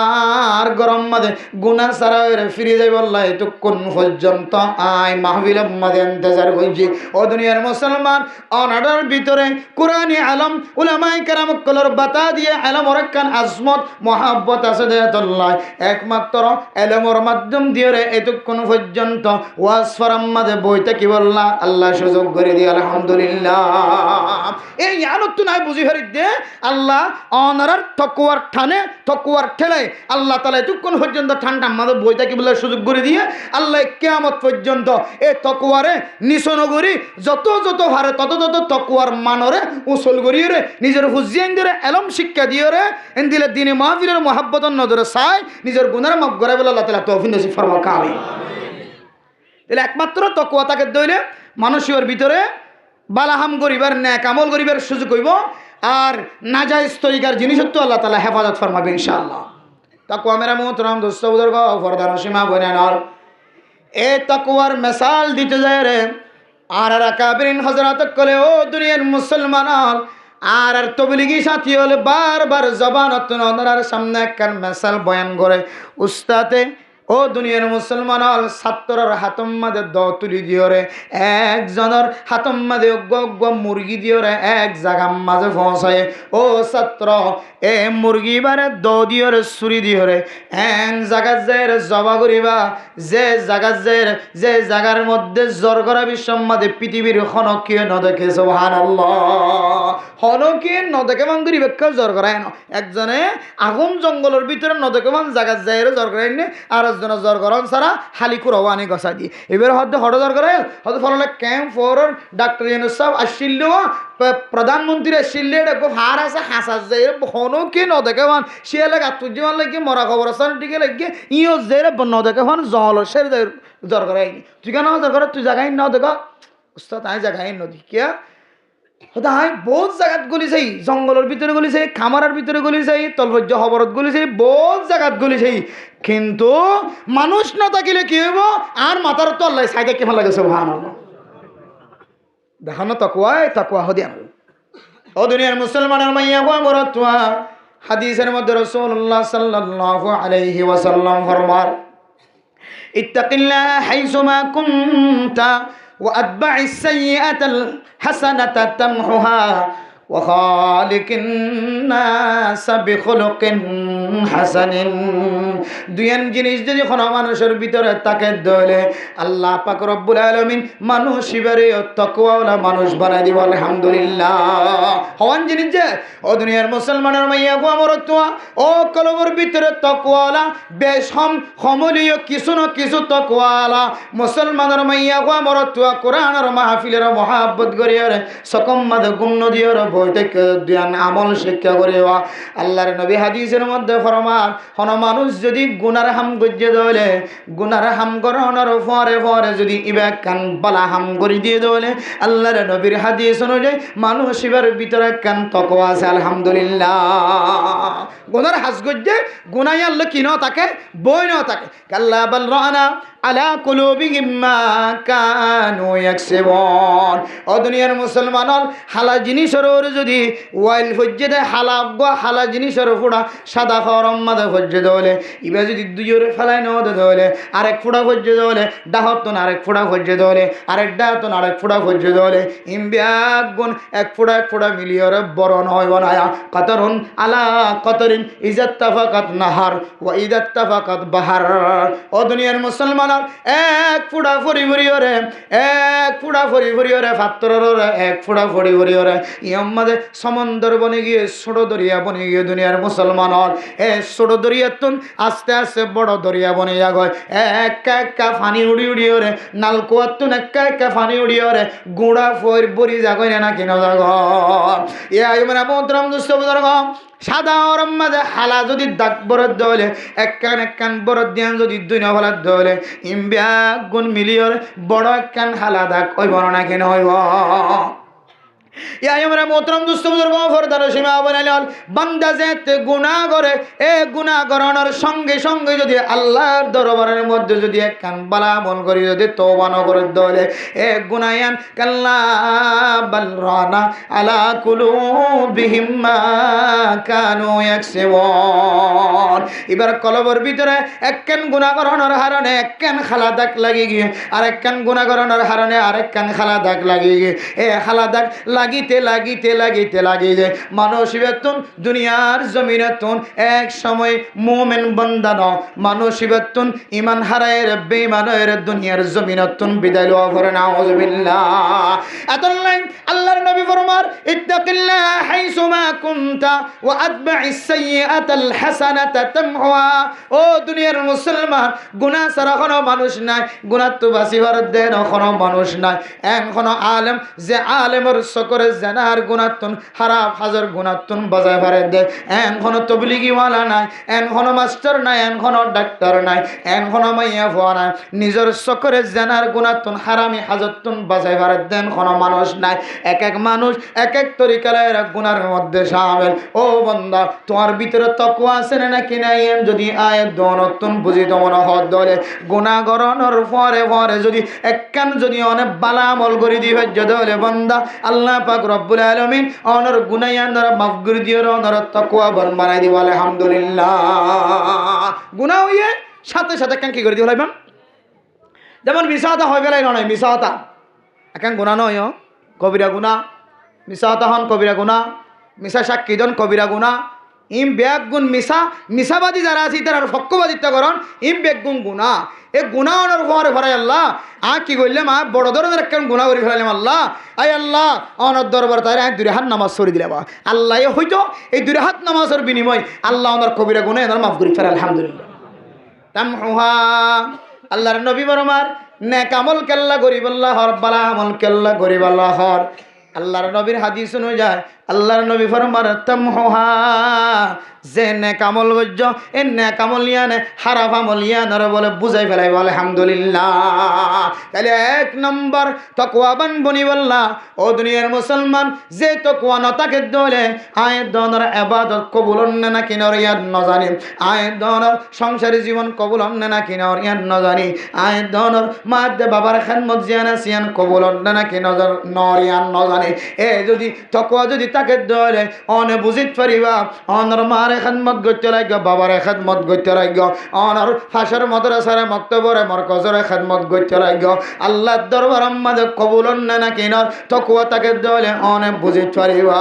আর গরম মাঝে গুনাহ ছাড়া রে ফিরে যাইব আল্লাহ এতক্ষণ পর্যন্ত আয় মাহফিলের মাঝে ইন্তজার করছি ও দুনিয়ার মুসলমান অনাডার ভিতরে কোরআনী আলম উলামায়ে কেরাম কলর বাতা দিয়ে আলম রাখান আজমত মহাব্বত আছে দে আল্লাহ একমাত্র এলমর মাধ্যম দিয়ে রে এতক্ষণ পর্যন্ত ওয়াজ ফরাম মাঝে বইতে কি বললা আল্লাহ সুযোগ করে দিয়ে আলহামদুলিল্লাহ। এই আনত নাই বুঝি হারি দে আল্লাহ অনারার তকওয়ার ঠানে তকওয়ার ঠেলে আল্লাহ তাআলা এতক্ষণ পর্যন্ত ঠান্ডা মাঝে বইতে কি বললা সুযোগ করে দিয়ে আল্লাহ কিয়ামত পর্যন্ত এই তকওয়ারে নিশনগরি যত যত হারে তত তত তকওয়ার মানরে উসল করিয়ে রে নিজের হুজিয়ান দিয়ে এলম শিক্ষা দিয়ে রে এন দিলে দিনে মাহফিলের মহাব্বতন নজরে চাই নিজের গুনার মাফ করে বলে আল্লাহ তাআলা তৌফিক নসিব ফরমাক আমিন। তাহলে একমাত্র তকওয়া তাকে দইলে মানুষের ভিতরে বালাহাম করিবার নেক আমল করিবার সুযোগ হইব আর নাজায়েজ তরিকার জিনিসের তো আল্লাহ তাআলা হেফাজত ফরমাবে ইনশাআল্লাহ। তাকওয়া মেরা মোহতরম দোস্ত বুজুর্গ ফরদান সীমা বনেনার এ তাকওয়ার মিসাল দিতে যায় রে আর আকাবিরিন হযরত কলে ও দুনিয়ার মুসলমান আর তবলিগি সাথী হলে বারবার জবানত ওনার সামনে একখান মিসাল বয়ান করে উস্তাদে ও দুনিয়ার মুসলমান ছাত্রর হাতম মাঝে দ তুলি দিওরে একজনের হাতম মাঝে অজ্ঞ মুরগি দিওরে এক জাগার মাঝে পৌঁছায় ও ছাত্র এ মুরগি বারে দ দিওরে চুরি দিওরে এন জাগা যায় জবা করিবা যে জাগার মধ্যে জ্বর করা বিশ্বমাদে পৃথিবীর হনকীয় নদেখে সুবহানাল্লাহ হনকীয় নদেখে মান করি ব্যাখ্যা জ্বর করায় না একজনে আগুন জঙ্গলের ভিতরে নদেখে মান জাগা যায় জ্বর করায় নে আর জ্বর গরম সারা হালি কুরাও আনি গসা দি এবার হদ্দে হঠাৎ জ্বর করে হয়তো ফলে ক্যাম্প ফোর ডাক্তার ইউনুস সাহেব আসছিল প্রধানমন্ত্রী আসছিল দেখো হার আছে হাসাস যায় হনো কি ন দেখে মান সে লাগে আত্মজীবন লাগে মরা খবর দিকে লাগে ইও যে ন দেখে মান জল সে জ্বর করে আইনি তুই কেন জ্বর করে তুই জায়গায় ন দেখ উস্তাদ আই জায়গায় নদী কিয়া হাই বহুত জায়গাত গলিছে জঙ্গলের ভিতরে গলিছে খামারের ভিতরে গলিছে তলভজ্য হবরত গলিছে বহুত জায়গাত গলিছে কিন্তু মানুষ না থাকিলে কি হইব আর মাথার তো আল্লাহ সাইডে কেমন লাগে সুবহানাল্লাহ দেখানো তাকওয়া হদিয়ান ও দুনিয়ার মুসলমানের মাইয়া গো মরতুয়া হাদিসের মধ্যে রাসূলুল্লাহ সাল্লাল্লাহু আলাইহি ওয়াসাল্লাম ফরমান ইত্তাকিল্লাহ হাইসুমা কুনতা وأتبع السيئة الحسنة تمحها وخالق الناس بخلق حسن দুইয়ান জিনিস যদি কোনো মানুষের ভিতরে থাকে দলে আল্লাহ পাক রব্বুল আলামিন মানুষ ইবারে তাকওয়াওয়ালা মানুষ বানাই দিব আলহামদুলিল্লাহ হওয়ান জিনিস যে ও দুনিয়ার মুসলমানের মাইয়া গো আমরতুয়া ও কলবর ভিতরে তাকওয়াওয়ালা বেশ সমলীয় কিছু না কিছু তাকওয়াওয়ালা মুসলমানের মাইয়া গো আমরতুয়া কোরআনের মাহফিলের মহব্বত করিয়ারে সকম মাদে গুণ দিয়ার বইতে জ্ঞান আমল শিক্ষা করিয়া আল্লাহর নবী হাদিসের মধ্যে ফরমান কোন মানুষ যদি গুনার হাম গজ্জে দলে গুনার হাম করানোর পরে পরে যদি ইবা কান বালা হাম করে দিয়ে দলে আল্লাহর নবীর হাদিস অনুযায়ী মানুষ ইবার ভিতরে কান তাকওয়া আছে আলহামদুলিল্লাহ গুনার হাস গজ্জে গুনাই আল্লাহ কি না থাকে বই না থাকে কাল্লা বাল রানা আলা কুলুবিহিম মা কানু ইয়াকসিবুন ও দুনিয়ার মুসলমান হালা জিনিসের যদি ওয়াইল ফজ্জে দেয় হালা জিনিসের ফুড়া সাদা খরম মাদা ফজ্জে দলে ইবা যদি দুজোরে ফেলাই নদে দলে আরেক ফুড়া ফজ্জে দলে ডাহতন আরেক ফুড়া ফজ্জে দলে আরেক ডাহতন আরেক ফুড়া ফজ্জে দলে ইমবিয়াক গুণ এক ফুড়া মিলিয়রে বরণ হয় বনায়া কতরুন আলা কতরিন ইজাত্তাফাকাত নাহার ওয়া ইজাত্তাফাকাত বাহার ও দুনিয়ার মুসলমান এক ফুড়া ফরি ফরিয়রে এক ফুড়া ফরি ফরিয়রে ফাত্তররে এক ফুড়া ফরি ফরিয়রে ইয়াম্মাদে সমন্দর বনে গিয়ে ছোট দরিয়া বনে গিয়ে দুনিয়ার মুসলমান এ ছোট দরিয়াতুন আস্তে আস্তে বড় দরিয়া বনে যাগয় একা ফানি উড়ি উড়িয়রে নালকুয়াতুন একা ফানি উড়িয়রে গুড়া ফর বরি যাগয় না কিনা যাগ ইয়া ইমরা মোহতরম দোস্ত বুজুর্গ সাদা ওরম মাঝে হালা যদি দাগ বরদ দলে একখান বরদ দিয়ান যদি দুই নভলার দলে ইমবিয়া গুণ মিলিয়র বড় একখান হালা দাগ ওই বড় না কেন হইব ইয়া আমরা মোহতরম দোস্ত বুজুর্গ ফরদার সীমা বানাইল বান্দা যেতে গুনাহ করে এ গুনাহ করানোর সঙ্গে সঙ্গে যদি আল্লাহর দরবারের মধ্যে যদি একখান বালা আমল করি যদি তওবা না করে দলে এ গুনায়ান কাল্লা বাল রানা আলা কুলুবিহিম মা কানু ইয়াকসিবুন এবার কলবের ভিতরে একখান গুনাহ করানোর কারণে একখান খালা দাগ লাগি গিয়ে আর একখান গুনাহ করানোর কারণে আরেকখান খালা দাগ লাগি গিয়ে এ খালা দাগ লাগিতে লাগিতে মানুষ বেতন দুনিয়ার জমিনেতন এক সময় মুমিন বান্দা ন মানুষ বেতন ঈমান হারায়ের বেঈমানের দুনিয়ার জমিনেতন বিদায় লওয়া করে নাউযুবিল্লাহ আতাল্লাহ আল্লাহর নবী ফরমার ইত্তাকিল্লাহ হাইসুমা কুনতা ওয়া আতবা'ইস সাইয়্যাতাল হাসানাতা তামহুহা ও দুনিয়ার মুসলমান গুনাহ ছাড়া কোনো মানুষ নাই গুনাহ তো বাসিবার দেন কোনো মানুষ নাই এন কোনো আলেম যে আলেমের করে জেনার গুণাত্তন হারাম হাজার গুণাত্তন বাজায় ভারে দে এখনো তবলিগিওয়ালা নাই এখনো মাস্টার নাই এখনো ডাক্তার নাই এখনো মাইয়া ভুয়া নাই নিজের চকরে জেনার গুণাত্তন হারামি হাজারতন বাজায় ভারে দেন কোনো মানুষ নাই এক এক মানুষ এক এক তরিকার গুনার মধ্যে শামিল ও বান্দা তোমার ভিতরে তাকওয়া আছে নাকি নাই যদি আয়াত দনতন বুঝি তোমার হদ দলে গুনাহ গরনের পরে পরে যদি একখান যদি অনেক বালা আমল করে দিবে যদি বান্দা আল্লাহ পাক রব্বুল আলামিন অনর গুনায়ান দ্বারা মাফ করে দিও অনর তাকওয়া বন বানাই দিব আলহামদুলিল্লাহ গুনাহ হইয়ে সাথে সাথে কেন কি করে দিও লাইবাম যেমন মিসাতা হয় বেলাই নয় মিসাতা এখন গুনাহ নয় কবিরা গুনাহ মিসাতা হন কবিরা গুনাহ মিসা সাক্ষী দন কবিরা গুনাহ ইম ব্যাগ গুণ মিসাবাদী যারা আছে তারা ফক্কবাদিত্য করন ইম ব্যাগ গুণ গুণা এই গুণা অনার ঘরে ভরাই আল্লাহ কি করলাম বড় ধরনের কেমন গুণা করে ফেলাইলাম আল্লাহ আই আল্লাহ অনর দরবার তাই দুই হাত নামাজ সরি দিলাম আল্লাহ হয়তো এই দুই হাত নামাজের বিনিময় আল্লাহ ওনার কবিরা গুণা এনার মাফ করে ফেলে আলহামদুলিল্লাহ তামহুহা আল্লাহর নবী বরমার নেক আমল কেল্লা গরিব আল্লাহর বালা আমল কেল্লা গরিব আল্লাহর আল্লাহর নবীর হাদিস অনুযায়ী আল্লাহর নবী ফরমান তামহুহা যে নেক আমল গজ্জ এ নেক আমল ইয়ানে খারাপ আমল ইয়ানের বলে বুঝাই ফেলাইব আলহামদুলিল্লাহ তাহলে এক নম্বর তাকওয়াবান বনিবল্লাহ ও দুনিয়ার মুসলমান যে তাকওয়া না থাকে দলে আয়ের দনের ইবাদত কবুল হন না কিনার ইয়াদ ন জানি আয়ের দনের সংসারী জীবন কবুল হন না কিনার ইয়াদ ন জানি আয়ের দনের মাদে বাবার খেদমত জিয়ানা সিয়ান কবুল হন না কিনার নর ইয়াদ ন জানি এ যদি তাকওয়া যদি তাকে দলে অনে বুঝিত পারিবা অনর মার খেদমত করতে লাগবে বাবার খেদমত করতে লাগবে অনর ফাঁসের মাদ্রাসার মক্তবরে মরকজের খেদমত করতে লাগবে আল্লাহর দরবার আমাদের কবুল না কিনার তাকওয়া তাকে দলে অনে বুঝিত পারিবা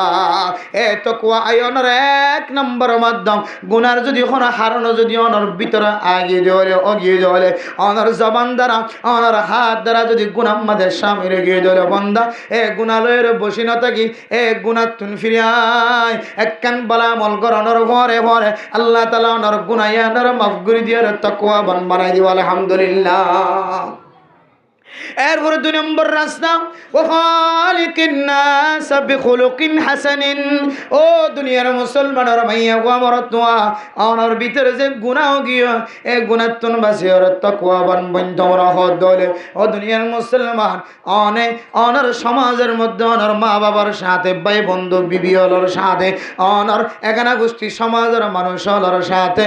এ তাকওয়া আয়নের এক নম্বর মাধ্যম গুনার যদি কোনো হারণ যদি অনর ভিতরে আগিয়ে দেওয়ালে অগিয়ে দেওয়ালে অনর জবান দ্বারা অনর হাত দ্বারা যদি গুনার মাঝে সামিল গিয়ে দেওয়ালে বন্দা এ গুণালয়ের বসি না থাকি এ গুনার তুন ফিরিয়ায় একখান বালা আমল করানোর পরে পরে আল্লাহ তাআলা ওনার গুনায়ানের মাফ করে দিয়ে তাকওয়া বানাই দিব আলহামদুলিল্লাহ এরপরে দুই নম্বর রাস্তা ও খালিকিন নাস বিখুলুকিন হাসানিন ও দুনিয়ার মুসলমানের মাইয়া গো আমার তোয়া ওনার ভিতরে যে গুনাহ গিয়া এ গুনাহ তুন বাসির তাকওয়া বন্ধ রহত দলে ও দুনিয়ার মুসলমান অনার সমাজের মধ্যে অনার মা বাবার সাথে ভাই বন্ধু বিবি হলোর সাথে অনার একানা গোষ্ঠী সমাজের মানুষ হলোর সাথে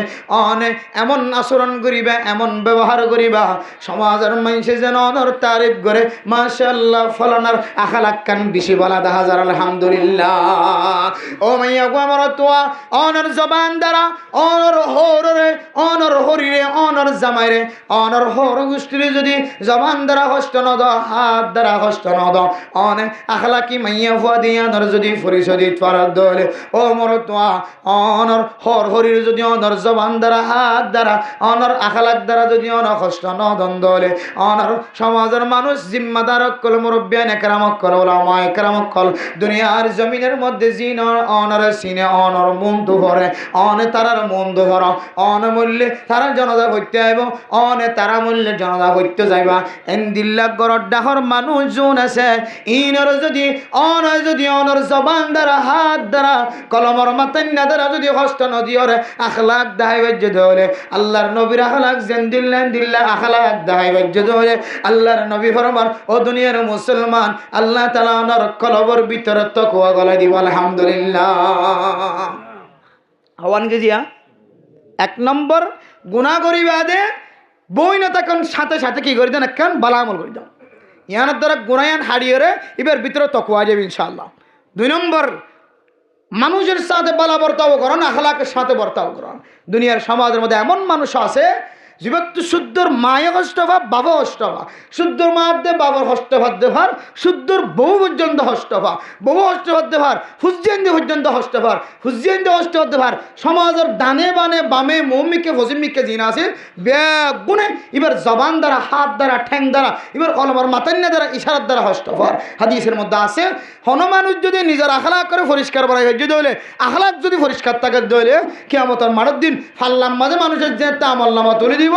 এমন আচরণ করিবা এমন ব্যবহার করিবা সমাজের মানুষে যেন অনার তারিফ করে মাশাআল্লাহ ফলানার আখলাক কান বেশি বলা দেখা যায় আলহামদুলিল্লাহ ও মাইয়া গো আমার তোয়া অনর জবান দ্বারা অনর হরে অনর হরিরে অনর জামাইরে অনর হর গোষ্ঠীরে যদি জবান দ্বারা কষ্ট ন দাও হাত দ্বারা কষ্ট ন দাও অনে আখলাকি মাইয়া ফুয়া দিয়ে অনর যদি পরিচয় দিতে পারার দলে ও মর তোয়া অনর হর হরিরে যদি অনর জবান দ্বারা হাত দ্বারা অনর আখলাক দ্বারা যদি অনর কষ্ট ন দন দলে অনর সমাজের মানুষ জিম্মাদার কল মুরব্বিয়ান একরামক কল উলামা একরামক কল দুনিয়ার জমিনের মধ্যে জিন অনর সিনে অনর মন দুহরে অনে তারার মন দুহর অন মূল্যে তারা জনতা হইতে আইব অনে তারা মূল্যে জনতা হইতে যাইবা এন্দিল্লা গরর ডাহর মানুষ জন আছে ইনর যদি অনর জবান দ্বারা হাত দ্বারা কলমর মাতান্না দ্বারা যদি কষ্ট নদিয়রে আখলাক দাহাইবে যদি আল্লাহর নবীর আখলাক দিল্লা আখলাক দাহাইবে যদি আল্লাহর নবী ফরমান ও দুনিয়ার মুসলমান আল্লাহ তাআলা ওনার কলবের ভিতরে তাকওয়া গলায় দিব আলহামদুলিল্লাহ হওয়ান গেজিয়া এক নম্বর গুনাহ করিবা দে বই না তখন সাথে সাথে কি করে দেন একখান বালা আমল করে দাও ইয়ানের দ্বারা গুনায়ান হারিয়ে এবার ভিতরে তাকওয়া যাবে ইনশাআল্লাহ দুই নম্বর মানুষের সাথে বালা বর্তাও করুন আখলাকের সাথে বর্তাও করুন দুনিয়ার সমাজের মধ্যে এমন মানুষ আছে জীবত্ব শুদ্ধর মায়ে হস্তভাব বাবা হস্তভাব শুদ্ধর মার দে বাবার হস্তভাব দেভার শুদ্ধর বহু পর্যন্ত হস্তভাব বহু হস্তভাব দেভার হুজ্জেন্দি পর্যন্ত হস্তভার হুজ্জেন্দি হস্তভাব দেভার সমাজের ডানে বানে বামে মৌমিকে ফজিমিকে জিন আছে বেগুনে এবার জবান দ্বারা হাত দ্বারা ঠ্যাং দ্বারা এবার কলমার মাতান্না দ্বারা ইশারার দ্বারা হস্তভার হাদিসের মধ্যে আছে হনুমানুষ যদি নিজের আখলাক করে পরিষ্কার বাড়াই যদি হলে আখলাক যদি পরিষ্কার থাকে দইলে কিয়ামতের মাঠের দিন ফাল্লার মাঝে মানুষের যে আমল নামা তুলে দিব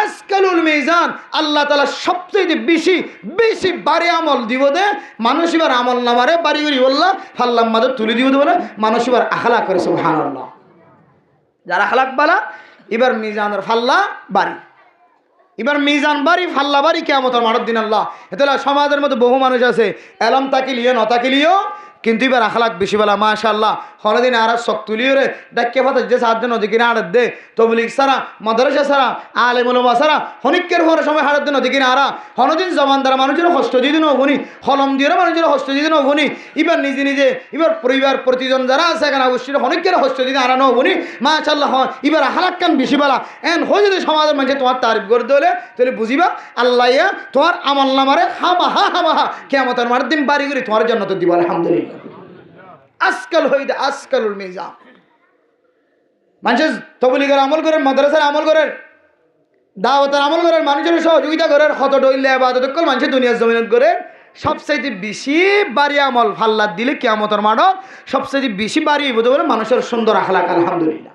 আসকালুল মিজান, আল্লাহ তাআলা সবচেয়ে বেশি বেশি বাড়ি আমল দিব দে মানুষ এবার আমল নামারে বাড়ি করি বললা ফাল্লার মাঝে তুলে দিব দেবো না মানুষ এবার আখলাক করে সুবহানাল্লাহ। যারা আখলাক বালা এবার মিজানের ফাল্লা বাড়ি, এবার মিজান বাড়ি ফাল্লা বাড়ি কিয়ামতের মাঠের দিন আল্লাহ। এতে সমাজের মধ্যে বহু মানুষ আছে এলম তাকিলিও নতাকিলিও কিন্তু এবার আখলাক বেশি বেলা মাশাআল্লাহ হরদিন আর শখ তুলিও রে ডাক্কে ফাতে যে সাতজন ওদিকে আড় দে তবলিগ সারা মাদ্রাসা সারা আলেম উলামা সারা হনিকের হওয়ার সময় হাড়ের দিন ওদিকে আরা হনদিন জবান দ্বারা মানুষের কষ্ট দিয়ে দিন অভনি হলম দিয়ে মানুষের কষ্ট দিয়ে দিন অভনি এবার নিজে নিজে এবার পরিবার প্রতিজন যারা আছে এখানে অবশ্যই হনিকের কষ্ট দিয়ে আরা নভনি মাশাআল্লাহ। এবার আখলাক কান বেশি বেলা এন হয়ে যদি সমাজের মাঝে তোমার তারিফ করে দিলে তাহলে বুঝিবা আল্লাহ তোমার আমল নামারে হামাহা কিয়ামতের মাঠের দিন বাড়ি করে তোমার জান্নাত দিব আলহামদুলিল্লাহ। আজকাল হইতে আজকালুল মিজান মানুষের তবলিগের আমল করেন মাদ্রাসার আমল করেন দাওয়াতের আমল করেন মানুষের সহযোগিতা করেন হত ডইলে ইবাদত কল মানুষের দুনিয়ার জমিনত করে সবচাইতে বেশি বাড়ি আমল ফাল্লাত দিলে কিয়ামতের মাঠত সবচাইতে বেশি বাড়ি বোধ বলে মানুষের সুন্দর আখলাক আলহামদুলিল্লাহ।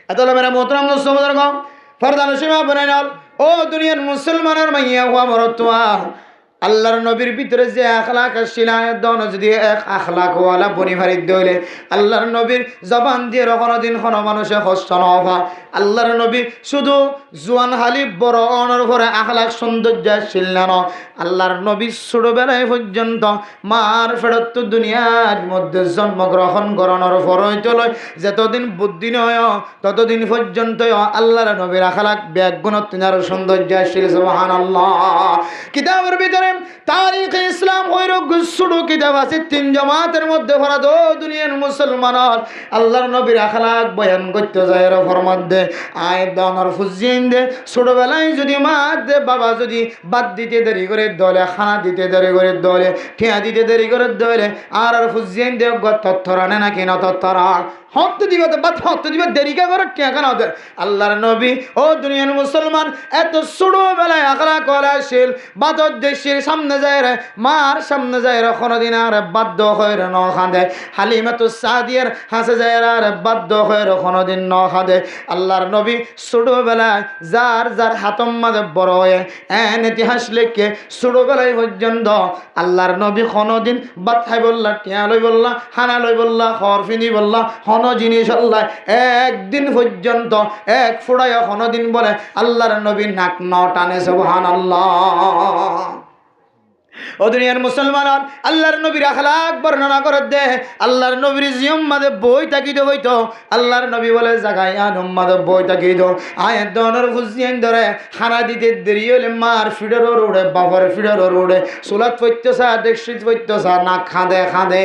এত মেরা মোহতরাম দোস্তর কম ফরদান সীমা বনাই নাল ও দুনিয়ার মুসলমানের মাইয়া হুয়া মরতুয়া আল্লাহর নবীর ভিতরে যে আখলাক আসছিল দন যদি এক আখলাকওয়ালা বনিভারিত দইলে আল্লাহর নবীর জবান দিয়ে কোনোদিন কোনো মানুষে কষ্ট নভা। আল্লাহর নবী শুধু জোয়ান হালি বড় অনর ঘরে আখলাক সৌন্দর্য আসছিল না, আল্লাহর নবী ছোটবেলায় পর্যন্ত মার ফেরত দুনিয়ার মধ্যে জন্মগ্রহণ করানোর পরইতে লয় যতদিন বুদ্ধি নয় ততদিন পর্যন্ত আল্লাহর নবীর আখলাক ব্যাগুণ তিনার সৌন্দর্য আসছিল সুবহানাল্লাহ। কিতাবের ভিতরে তারিখে ইসলাম হইরক ছোট কিতাব আছে তিন জামাতের মধ্যে ভরা দো দুনিয়ার মুসলমান আল্লাহর নবীর আখলাক বয়ান করতে যায় এর মধ্যে আয় দানার ফুজিন দে ছোটবেলায় যদি মা দে বাবা যদি বাদ দিতে দেরি করে দলে খানা দিতে দেরি করে দলে ঠিয়া দিতে দেরি করে দলে আর ফুজিন দে তথ্যরানে নাকি না তথ্যরা হত দিবে তো বাদ হত দিবে দেরিকা করে কেন ওদের আল্লাহর নবী ও দুনিয়ার মুসলমান এত ছোটবেলায় আখলাক কলাশীল বাদর দেশের সামনে যায় রে মার সামনে যায় রে কোনোদিন আর বাধ্য হয়ে রে ন খাঁদে হালিমাতুস সাদিয়ার হাসে যায় আর বাধ্য হয়ে রে কোনোদিন ন খাঁদে। আল্লাহর নবী ছোটবেলায় যার যার হাতম মাঝে বড় হয়ে এন ইতিহাস লেখে ছোটবেলায় পর্যন্ত আল্লাহর নবী কোনোদিন বাদ খাই বললা টিয়া লই বললা হানা লই বললা খরফিনি বললা জিনিস আল্লাহ একদিন পর্যন্ত এক ফোড়ায় কোনোদিন বলে আল্লাহর নবী নাক ন টানে সুবহানাল্লাহ। ও দুনিয়ার মুসলমান আল্লাহর নবীর আখলাক বর্ণনা করে দে আল্লাহর নবীর জিম্মাদে বই তাকিদ হইতো আল্লাহর নবী বলে জাগায় আনম্মাদে বই তাকিদ আয় দনর ফুজিয়েন ধরে খানা দিতে দেরি হলে মার ফিডারও রোডে বাবার ফিডারও রোডে সুলাত পৈত্যসা দেখশিত পৈত্যসা না খাঁদে খাঁদে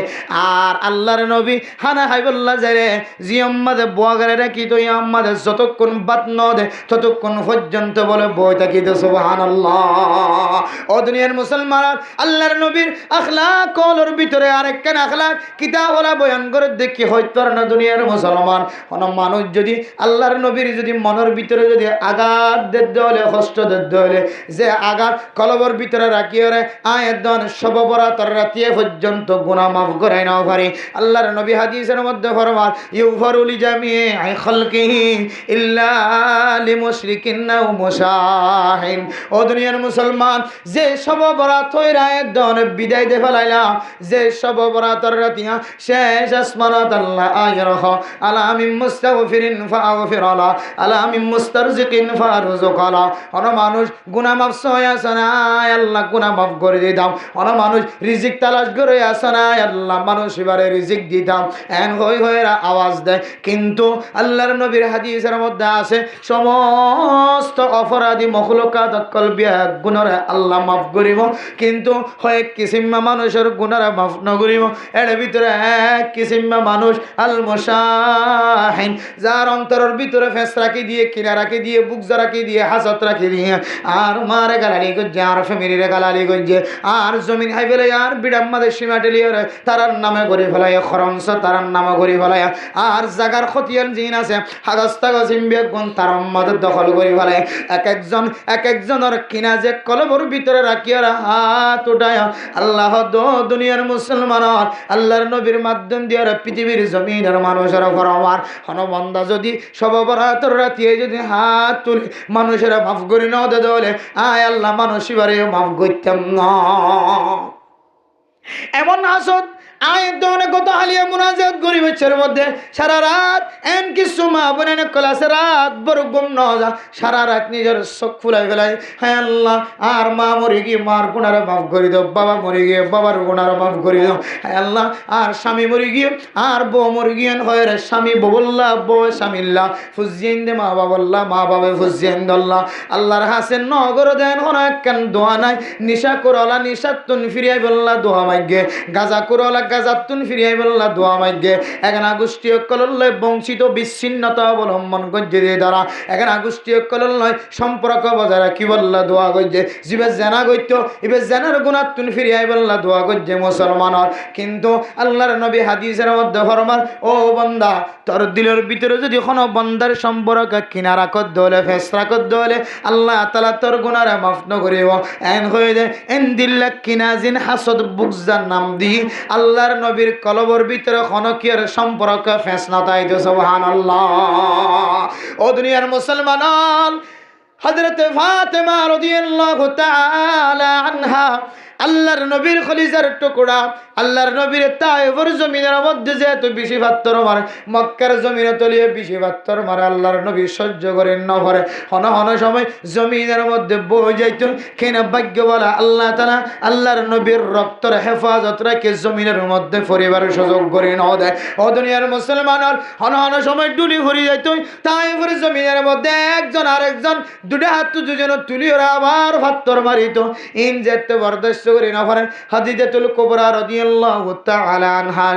আর আল্লাহর নবী খানা হাইবল্লা যায় রে জিম্মাদে বোয়াগারে রাখি তো ইয়াম্মাদে যতক্ষণ বাত ন দে ততক্ষণ পর্যন্ত বলে বই তাকিদ সুবহানাল্লাহ। ও দুনিয়ার মুসলমান আল্লাহর নবীর আখলাক কলর ভিতরে আরেকখান আখলাক কিতাবওয়ালা বয়ান করে দেখি হয়তো না দুনিয়ার মুসলমান কোন মানুষ যদি আল্লাহর নবীর যদি মনের ভিতরে যদি আঘাত দিতে হলে কষ্ট দিতে হলে যে আঘাত কলবর ভিতরে রাখিয়ে রে আয়দন সব বরাতর রাতিয়ে পর্যন্ত গুনাহ মাফ করে নাও পারে। আল্লাহর নবী হাদিসের মধ্যে ফরমান ইউফারু লিজামিই খালকিহি ইল্লা লিমুশরিকিন আও মুশাহিন। ও দুনিয়ার মুসলমান যে সব বরাত বিদায় দে ফেলাইলাম যে সব বরাতর রাতিয়া শেষ আসমানাত আল্লাহ আয়রহ আলামিন মুস্তাগফিরিন ফাগফিরালা আলামিন মুস্তারজিকিন ফারজুকালা। অন মানুষ গুনাহ মাফ সয় আসনা আল্লাহ গুনাহ মাফ করে দিতাম, অন মানুষ রিজিক তালাশ করে আসনা আল্লাহ মানুষ এবারে রিজিক দিতাম এন হয়ে আওয়াজ দেয়। কিন্তু আল্লাহর নবীর হাদিসের মধ্যে আছে সমস্ত অপরাধী মখলুকাত কলবিয়া গুনাহ আল্লাহ মাফ করিব কিন্তু হয় কিসিমা মানুষের গুনারা মাফ নকরিব এর ভিতরে এক কিসিমা মানুষ আল মুশাহিন যার অন্তরের ভিতরে ফেস রাখি দিয়ে কিনা রাখি দিয়ে বুকজা রাখি দিয়ে হাসত রাখি দিয়ে আর মারে গালালি করছে আর ফ্যামিলিরে গালালি করছে আর জমিন হাই ফেলে আর বিড়াম্মাদের সীমা টেলিয়ে তারার নামে করে ফেলায় খরংস তারার নামে করে ফেলায় আর জাগার খতিয়ান জিন আছে হাগস্তা গজিম্বিয়া গুণ তার দখল করে ফেলায় এক একজনের কিনা যে কলবর ভিতরে রাখিয়া হাত উঠায় আল্লাহ দুনিয়ার মুসলমান আল্লাহর নবীর মাধ্যম দিয়ে পৃথিবীর জমিনের মানুষেরা ফরমান হনবন্দা যদি সব অপরাধের রাতে যদি হাত তুলে মানুষেরা মাফ করে নাও দে বলে আয় আল্লাহ মানুষ এবারে মাফ করতাম না এমন হাসত আয়াত অনেক কত হালিয়া মুনাজাত গরিবের মধ্যে সারা রাত এন কিছু মা বোনের ক্লাসে রাত বড় ঘুম না যা সারা রাত নিজের চোখ ফুলাই ফেলাই হ্যাঁ আল্লাহ আর মা মরে গিয়ে মার গুণার মাফ করে দাও বাবা মরে গিয়ে বাবার গুণার মাফ করে দাও হ্যাঁ আল্লাহ আর স্বামী মরে গিয়ে আর বউ মরে গিয়ে হয় রে স্বামী ববল্লা বউ স্বামীল্লা ফুজিয়েন দে মা বাবল্লা মা বাবা ফুজিয়েন দল্লা আল্লাহর হাসেন নগর দেন হন একখান দোয়া নাই নিশা করলা নিশা তুন ফিরিয়াই বললা দোয়া মাইগে গাজা করলা গাজাতুন ফিরিয়াই বললা দোয়া মাইগে এখন আগোষ্ঠী কলল্লে বংশিত বিচ্ছিন্নতা অবলম্বন করছে দিয়ে দ্বারা এখন আগোষ্ঠী কলল্লয় সম্পর্ক বজায় রাখি বললা দোয়া করছে জিবে জানা গইত ইবে জানার গুণাতুন ফিরিয়াই বললা দোয়া করছে মুসলমানের কিন্তু আল্লাহর নবী হাদিসের মধ্যে ফরমান ও বান্দা তোর দিলের ভিতরে যদি কোনো বান্দার সম্পর্ক কিনারা করতে হলে ফেসরা করতে হলে আল্লাহ তাআলা তোর গুনারে মাফ ন করিব এন হয়ে দে এন দিল্লা কিনাজিন হাসদ বুকজার নাম দি আল্লাহর নবীর কলবর ভিতরে খনকিয়ার সম্পর্ক ফেসনা তাইতো সুবহানাল্লাহ ও দুনিয়ার মুসলমান হযরত ফাতেমা রাদিয়াল্লাহু তাআলা আনহা আল্লাহর নবীর খলিজার টুকরা আল্লাহর নবীর তায়েফের জমিনের মধ্যে যেহেতু বেশি পাত্তর মারে মক্কার জমিনে তলিয়ে বেশি পাত্তর মারে আল্লাহর নবী সহ্য করেন না করে হন হন সময় জমিনের মধ্যে বয়ে যাইত কেন ভাগ্য বলা আল্লাহ তাআলা আল্লাহর নবীর রক্তের হেফাজত রেখে জমিনের মধ্যে পরিবারের সুযোগ করে না দেয় ও দুনিয়ার মুসলমানের হন হন সময় ডুলি ভরে যাইত তায়েফের জমিনের মধ্যে একজন আরেকজন দুটা হাত দুজনে তুলি ওরা আবার পাত্তর মারিত ইন যেতে বরদাস্ত করে না পারেন হাদিজাতুল কুবরা রাদিয়াল্লাহু তাআলা আনহা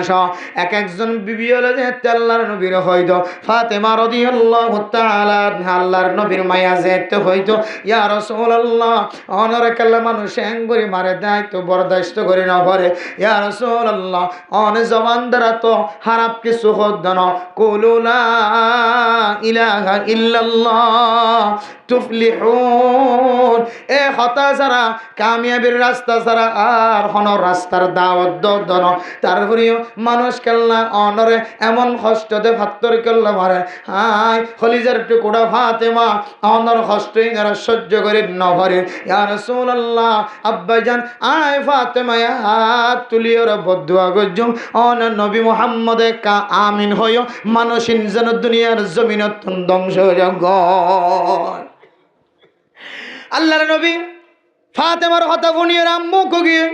এক একজন বিবি হলো যে আল্লাহর নবীর হয়তো ফাতেমা রাদিয়াল্লাহু তাআলা আনহা আল্লাহর নবীর মায়া যেতে হয়তো ইয়া রাসূলুল্লাহ অনর কাল্লা মানুষ এঙ্গরি মারে দেয় তো বরদাস্ত করে না পারে ইয়া রাসূলুল্লাহ অন জবান দ্বারা তো খারাপ কিছু হদ না কুলু লা ইলাহা ইল্লাল্লাহ তুফলিহুন এ হতা ছাড়া কামিয়াবির রাস্তা ছাড়া আর কোন রাস্তার দাওয়াত দন তারপরেও মানুষ কেল্লা অনরে এমন কষ্টতে ফাত্তর কেল্লা মারে হাই খলিজার টুকরা ফাতেমা অনর কষ্টই যারা সহ্য করে না পারে ইয়া রাসূলুল্লাহ আব্বাজান আয় ফাতেমা হাত তুলিয়ে ওরা বদুয়া গজুম অন নবী মুহাম্মদে কা আমিন হইও মানুষিন যেন দুনিয়ার জমিনত ধ্বংস হয়ে যায় আল্লাহর নবী ফাতেমার কথা শুনিয়ে আম্মু গিয়ে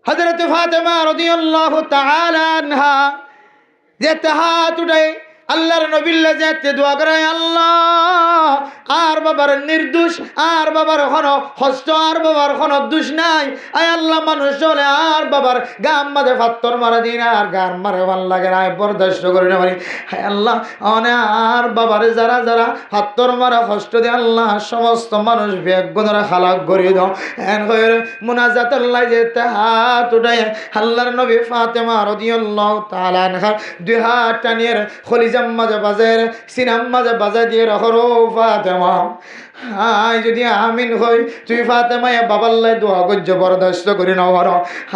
হযরত ফাতেমা রাদিয়াল্লাহু তাআলা আনহা যেতে হাত উঠায় আল্লাহর নবীল্লা যেতে দোয়া করে আল্লাহ আর বাবার নির্দোষ আর বাবার কোনো হস্ত আর বাবার কোনো দোষ নাই আয় আল্লাহ মানুষ চলে আর বাবার গাম মাঝে ফাত্তর মারা দিন আর গান মারে ভাল লাগে না বরদাস্ত করে না পারি হায় আল্লাহ অনে আর বাবার যারা যারা ফাত্তর মারা কষ্ট দিয়ে আল্লাহ সমস্ত মানুষ বেগুনরা খালাক করে দাও এন হয়ে মুনাজাত আল্লাহ যেতে হাত উঠায় আল্লাহর নবী ফাতেমা রাদিয়াল্লাহু তাআলা আনহা দুই হাত টানিয়ে খলিজা মাঝে বাজার সিনাম মাঝে বাজা দিয়ে রহরো ফাতেমা হাই যদি আমিন হই তুই ফাতেমা বাবাল্লাই দোয়া গজ্জ বরদাস্ত করি নর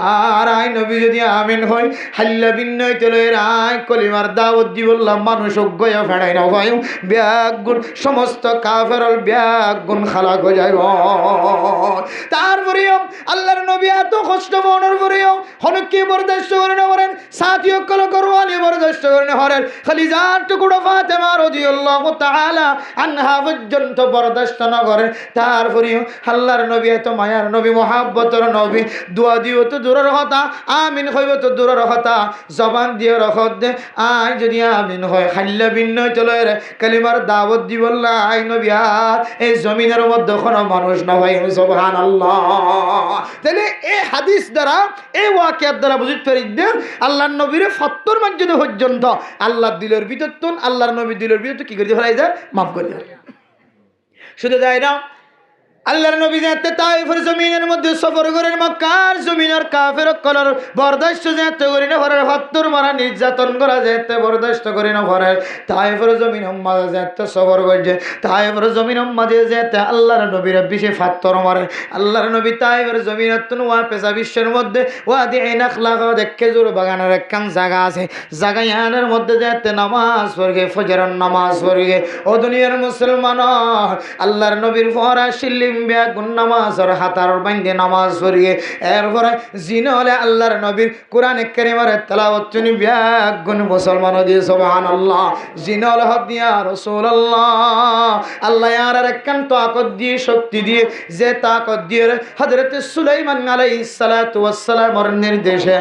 আর আই নবী যদি আমিন হই হাল্লা বিনয় তেলের আই কলিমার দাওয়াত দি বললাম মানুষ গয়া ফেড়াই না হয় ব্যাগ গুণ সমস্ত কাফেরল ব্যাগ গুণ খালাক হয়ে যায় তারপরেও আল্লাহর নবী এত কষ্ট বর্ণর পরেও হনকে বরদাস্ত করে না করেন সাথীয় কল করওয়ালি বরদাস্ত করে না হরেন খালি যার টুকরো ফাতেমা রাদিয়াল্লাহু তাআলা আনহা পর্যন্ত বরদাস্ত না করে তারপরেও আল্লাহর নবী এত মায়ার নবী মহাব্বতের নবী দোয়া দিও তো দূরের কথা আমিন হইব তো দূরের কথা জবান দিয়ে রখত দে আয় যদি আমিন হয় খাল্লা বিনয় চলে কালিমার দাওয়াত দি বললা আই নবী আর এই জমিনের মধ্যে কোনো মানুষ না হয় সুবহানাল্লাহ তাহলে এই হাদিস দ্বারা এই ওয়াকিয়াত দ্বারা বুঝতে পারি যে আল্লাহর নবীর 70 মসজিদে পর্যন্ত আল্লাহর দিলের ভিতর তুন আল্লাহর নবী দিলের ভিতর কি করে ফেলাই যায় মাফ করে দেয় শুধু যায় না আল্লাহর নবী যাতে তাইফের জমিনের মধ্যে সফর করেন, মক্কার জমিনের কাফের কলর বরদাস্ত যেতে করি না ভরে, হত্তর মারা নির্যাতন করা যেতে বরদাস্ত করি না ভরে, তাইফের জমিন মাঝে যেতে সফর করছে, তাইফের জমিন মাঝে যেতে আল্লাহর নবীর বেশি ফাত্তর মারে। আল্লাহর নবী তাইফের জমিনের ওয়া পেশা বিশ্বের মধ্যে ওয়া দিয়ে নাখলা দেখে জোর বাগানের একখান জায়গা আছে, জায়গায়ানের মধ্যে যেতে নামাজ পড়ে, ফজরের নামাজ পড়ে। ও দুনিয়ার মুসলমান, আল্লাহর নবীর ফরা শিল্লি বেগুন নামাজের হাতার বাইন্দে নামাজ পড়িয়ে এরপরে জিনে হলে আল্লাহর নবীর কোরআনে কারিমের তেলাওয়াত শুনি বেগুন মুসলমান দিয়ে সুবহানাল্লাহ। জিনে হলে হদ দিয়া রাসূলুল্লাহ, আল্লাহ আর একখান তাকত দিয়ে শক্তি দিয়ে, যে তাকত দিয়ে হযরত সুলাইমান আলাইহিস সালাতু ওয়াস সালামের নির্দেশে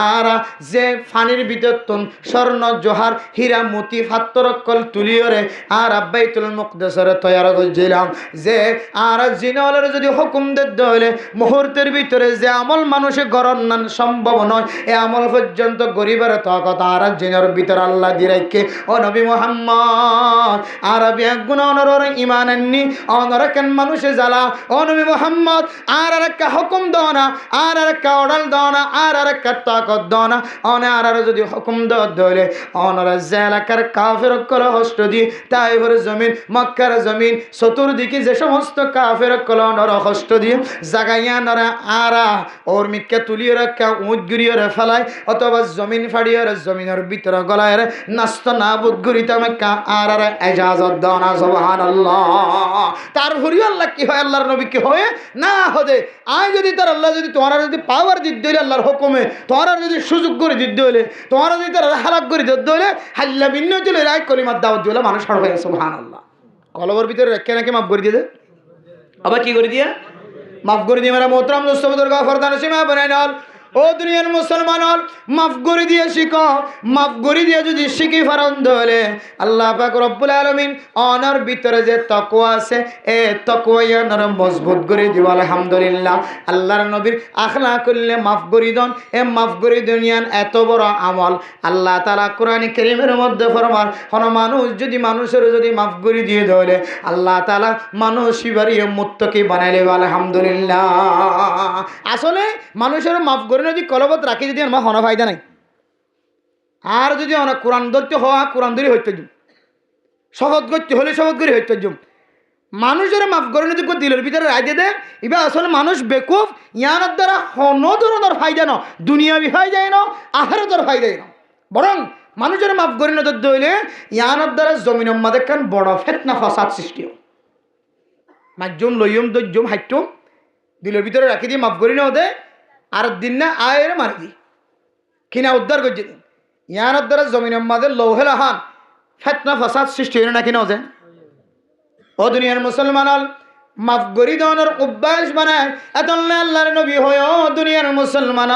আর যে ফানির ভিতর তুন স্বর্ণ জোহার হীরা মতি পাথর কল তুলিয়রে আর বাইতুল মুকদ্দাসের তৈয়ার করছিলাম, যে আর জিনালের যদি হুকুম দিতে হইলে মুহূর্তের ভিতরে যে আমল মানুষে গরণ নান সম্ভব নয়, এ আমল পর্যন্ত গরিবের তাকত আর জিনের ভিতর আল্লাহ দি রাখে। ও নবী মুহাম্মদ আর বেগুন অনর ঈমান আননি অনর কেন মানুষে জ্বালা। ও নবী মুহাম্মদ আর একটা হুকুম দাও না, আর একটা অর্ডার দাও না, আর একটা তাকত দাও না, আর যদি হুকুম দিতে হইলে অনর এলাকার কাফের কল হস্ত দি তাইফের জমিন মক্কার জমিন চতুর্দিকে যে সমস্ত কাফের কলনর হস্ত দিয়ে জাগাইয়া নরা আরা ওর মিক্কা তুলিয়ে রাখা উঁচ গুড়িয়ে ফেলায় অথবা জমিন ফাড়িয়ে জমিনের ভিতরে গলায় নাস্ত না বুধ গুড়িতে মেক্কা আর এজাজত দাও না সুবহানাল্লাহ। তার ভরিও আল্লাহ কি হয়, আল্লাহর নবী কি হয় না হদে আয় যদি তার আল্লাহ যদি তোমার যদি পাওয়ার দিতে হইলে আল্লাহর হুকুমে তোমার যদি সুযোগ করে দিতে হইলে তোমার যদি তার হালাক করে দিতে হইলে হাল্লা ভিন্ন চলে রায় কলিমার দাওয়াত দিলে মানুষ হার হয়ে সুবহানাল্লাহ। কলবর ভিতরে রেখে নাকি মাফ করে দিয়ে আবার কি করে দিয়ে মাফ করে দিয়ে মেরা মোহতরম দোস্ত বুজুর্গ ফরদান সীমা বানাই নল। ও দুনিয়ার মুসলমান মাফ করে দিয়ে শিখো, মাফ করে দিয়ে যদি শিখি ফারন্দ হলে আল্লাহ পাক রব্বুল আলামিন অনার ভিতরে যে তাকওয়া আছে এ তাকওয়া ইয়ানার মজবুত করে দিব আলহামদুলিল্লাহ। আল্লাহর নবীর আখলা করলে মাফ করে দন, এ মাফ করে দুনিয়ান এত বড় আমল আল্লাহ তাআলা কোরআন কারীমের মধ্যে ফরমান, কোন মানুষ যদি মানুষের যদি মাফ করে দিয়ে দেয় আল্লাহ তাআলা মানুষ বাড়িয়ে মুত্তাকি বানাইলে আলহামদুলিল্লাহ। আসলে মানুষের মাফ যদি কলবত রাখি যদি আমার হন ফায়দা নাই, আর যদি অনেক কোরআন ধরতে হওয়া কোরআন ধরে হইতে যাম, শপথ করতে হলে শপথ করে হইতে যাম। মানুষের মাফ করে যদি দিলের ভিতরে রাখে দেয় এবার আসলে মানুষ বেকুফ, ইয়ানোর দ্বারা হন ধরনের ফায়দা ন, দুনিয়াবি ফায়দাই ন, আখিরাতের ফায়দাই ন। বরং মানুষের মাফ করে নজর দইলে ইয়ানোর দ্বারা জমিনের মাঝে কান বড় ফেতনা ফাসাদ সৃষ্টি হয়। মাধ্যম লইম দৈর্যম হাইটম দিলের ভিতরে রাখি দিয়ে মাফ করি না ওদের আর দিন না আয়ের মারি দি কিনা উদ্ধার করছে দিন ইয়ানোর দ্বারা জমিনের মাঝে লৌহেলা হান ফেতনা ফাসাদ সৃষ্টি হয় না কিনা ওদের। ও দুনিয়ার মুসলমান মাফ করি দেওয়ানোর অভ্যাস বানায় এত আল্লাহর নবী হয়। ও দুনিয়ার মুসলমান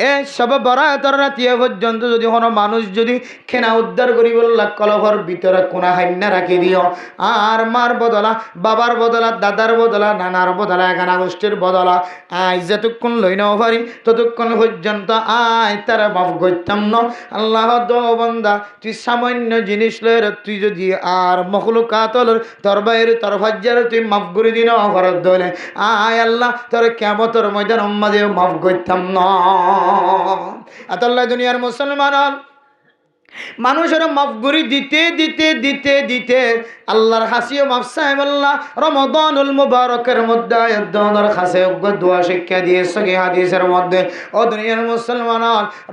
এ সব বরাতর রাতিয়া পর্যন্ত যদি কোনো মানুষ যদি খেনা উদ্ধার করি বললা কলভর ভিতরে কোনা হাইন্না রাখি দিও, আর মার বদলা বাবার বদলা দাদার বদলা নানার বদলা এগানা গোষ্ঠীর বদলা আয় যতক্ষণ লই নাও পারি ততক্ষণ পর্যন্ত আয় তারা মাফ করতাম ন। আল্লাহ দো বন্দা তুই সামান্য জিনিস লয়ের তুই যদি আর মখলুকাতল তোর বাইরে তোর ভাজ্যার তুই মাফ করে দিন অপরাধ ধরে আয় আল্লাহ তোর কিয়ামতের ময়দান মাঝে মাফ করতাম না। আল্লাহ দুনিয়ার মুসলমান মানুষের মাফ করে দিতে দিতে দিতে দিতে আল্লাহর হাসিও মাফ সাহেব আল্লাহ রমাদানুল মুবারকের মধ্যে আয়াতের কাছে দোয়া শিক্ষা দিয়েছে কি হাদিসের মধ্যে। ও দুনিয়ার মুসলমান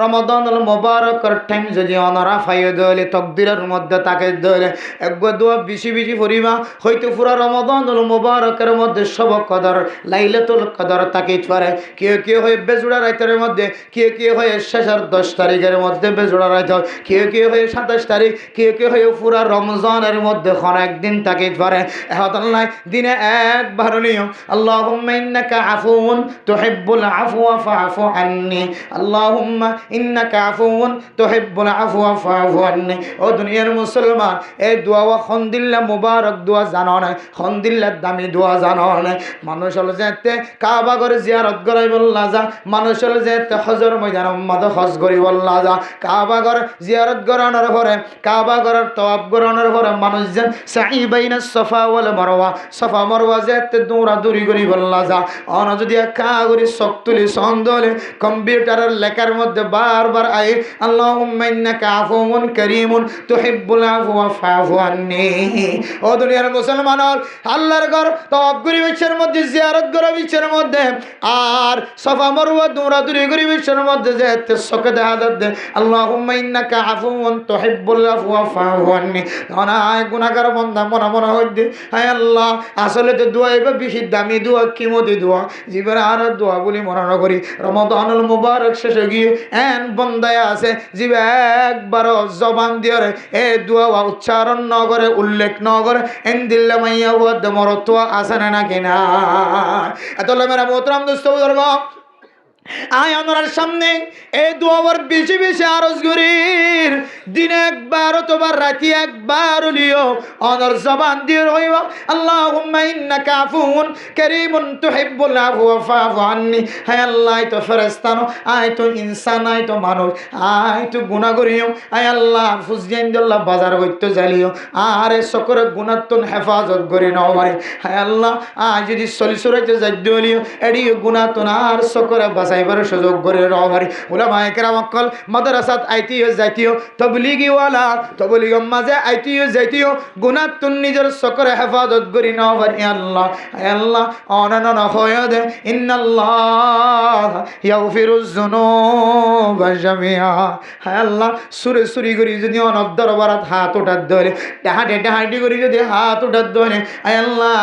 রমাদানুল মুবারকের টাইম যদি অনরা ফাইয়ে দলে তাকদীরের মধ্যে তাকে দলে একবার দোয়া বেশি বেশি পড়িবা হয়তো পুরা রমাদানুল মুবারকের মধ্যে সব কদর লাইলাতুল কদর তাকে পারে। কেউ কেউ হয় বেজোড়া রাতের মধ্যে, কেউ কেউ হয় শেষের 10 তারিখের মধ্যে বেজোড়া রাত, কেউ কেউ হয় 27 তারিখ, কেউ কেউ হয় পুরা রমজানের মধ্যে একদিন তাকে পারে। এহতাল্লাহ দিনে একবার নিও আল্লাহুম্মা ইন্নাকা আফুউন তুহিব্বুল আফওয়া ফাআফু আন্নি, আল্লাহুম্মা ইন্নাকা আফুউন তুহিব্বুল আফওয়া ফাআফু আন্নি। ও দুনিয়ার মুসলমান এই দোয়া খন্দিল্লা মুবারক দোয়া জানো না, খন্দিল্লা দামি দোয়া জানো না। মানুষ হল যেতে কাবা করে জিয়ারত করাই বললা যা, মানুষ হল যেতে হজর ময়দান মাদ হজ করি বললা যা, কাবা করে জিয়ারত জিয়ারত করানোর পরে কাবা ঘরের তওয়াফ করানোর পরে মানুষজন সাই বাইনাস সাফা ওয়াল মারওয়া সাফা মারওয়া যেতে দৌড়াদৌড়ি করি বললা যা অন যদি একা করি সব তুলি সন্দলে কম্পিউটারের লেখার মধ্যে বারবার আয় আল্লাহুম্মা ইন্নাকা আফুউন কারীমুন তুহিব্বুল আফওয়া ফাফু আন্নী। ও দুনিয়ার মুসলমান আল্লাহর ঘর তওয়াফ করি বিশ্বের মধ্যে জিয়ারত করা বিশ্বের মধ্যে আর সাফা মারওয়া দৌড়াদৌড়ি করি বিশ্বের মধ্যে যেতে চোখে দেখা যাচ্ছে আল্লাহুম্মা ইন্নাকা আফুউন তুহিব্বুল আফওয়া ফাফু আন্নী। অনায় গুনাহগার বান্দা মনে মনে হইছে হায় আল্লাহ আসলে তো দোয়া এবার বেশি দামি দোয়া কিমতি দোয়া জীবনে আর দোয়া বলি মনে না করি রমাদানুল মুবারক শেষে গিয়ে এন বন্দায় আছে জীবে একবারও জবান দিয়ে এ দোয়া উচ্চারণ ন করে উল্লেখ ন করে এন দিল্লা মাইয়া হুয়াদ মরত আছে না কিনা। এত মেরা মোহতরাম দোস্ত বুজুর্গ আয় আমার সামনে এই দোয়ার বেশি বেশি আরজ করির দিনে একবার অথবা রাতি একবার হলিও অনর জবান দিয়ে রইব আল্লাহুম্মা ইন্নাকা আফুউন কারীমুন তুহিব্বুল আফওয়া ফাফু আন্নী। হে আল্লাহ তো ফেরেশতানো আয় তো ইনসান আয় তো মানুষ আয় তো গুনাহ করিও আয় আল্লাহ ফুজজাইন আল্লাহ বাজার হইতো জালিও আরে সকরে গুনাহতন হেফাজত করে নাও পারে। হে আল্লাহ আয় যদি সলিসুরাইতে যাইদলিও এডি গুনাহতন আর সকরে বাঁচাইবার সুযোগ করে নাও পারে। উলামায়ে কেরাম অকল মাদ্রাসাত আইতিও যাইতিও তবলিগিওয়ালা তবলিগ মাঝে আইতিও যাইতিও গুনাহতন নিজের সকরে হেফাজত করে নাও পারে। আল্লাহ হে আল্লাহ অনানন হয় দে ইন্নাল্লাহ ইয়াগফিরুজ যুনুবা জামিআ। হে আল্লাহ সুরে সুরি করি যদি অনর দরবারত হাত উঠাত ধরে ডাহাটে ডাহাটি করি যদি হাত উঠাত ধরে হে আল্লাহ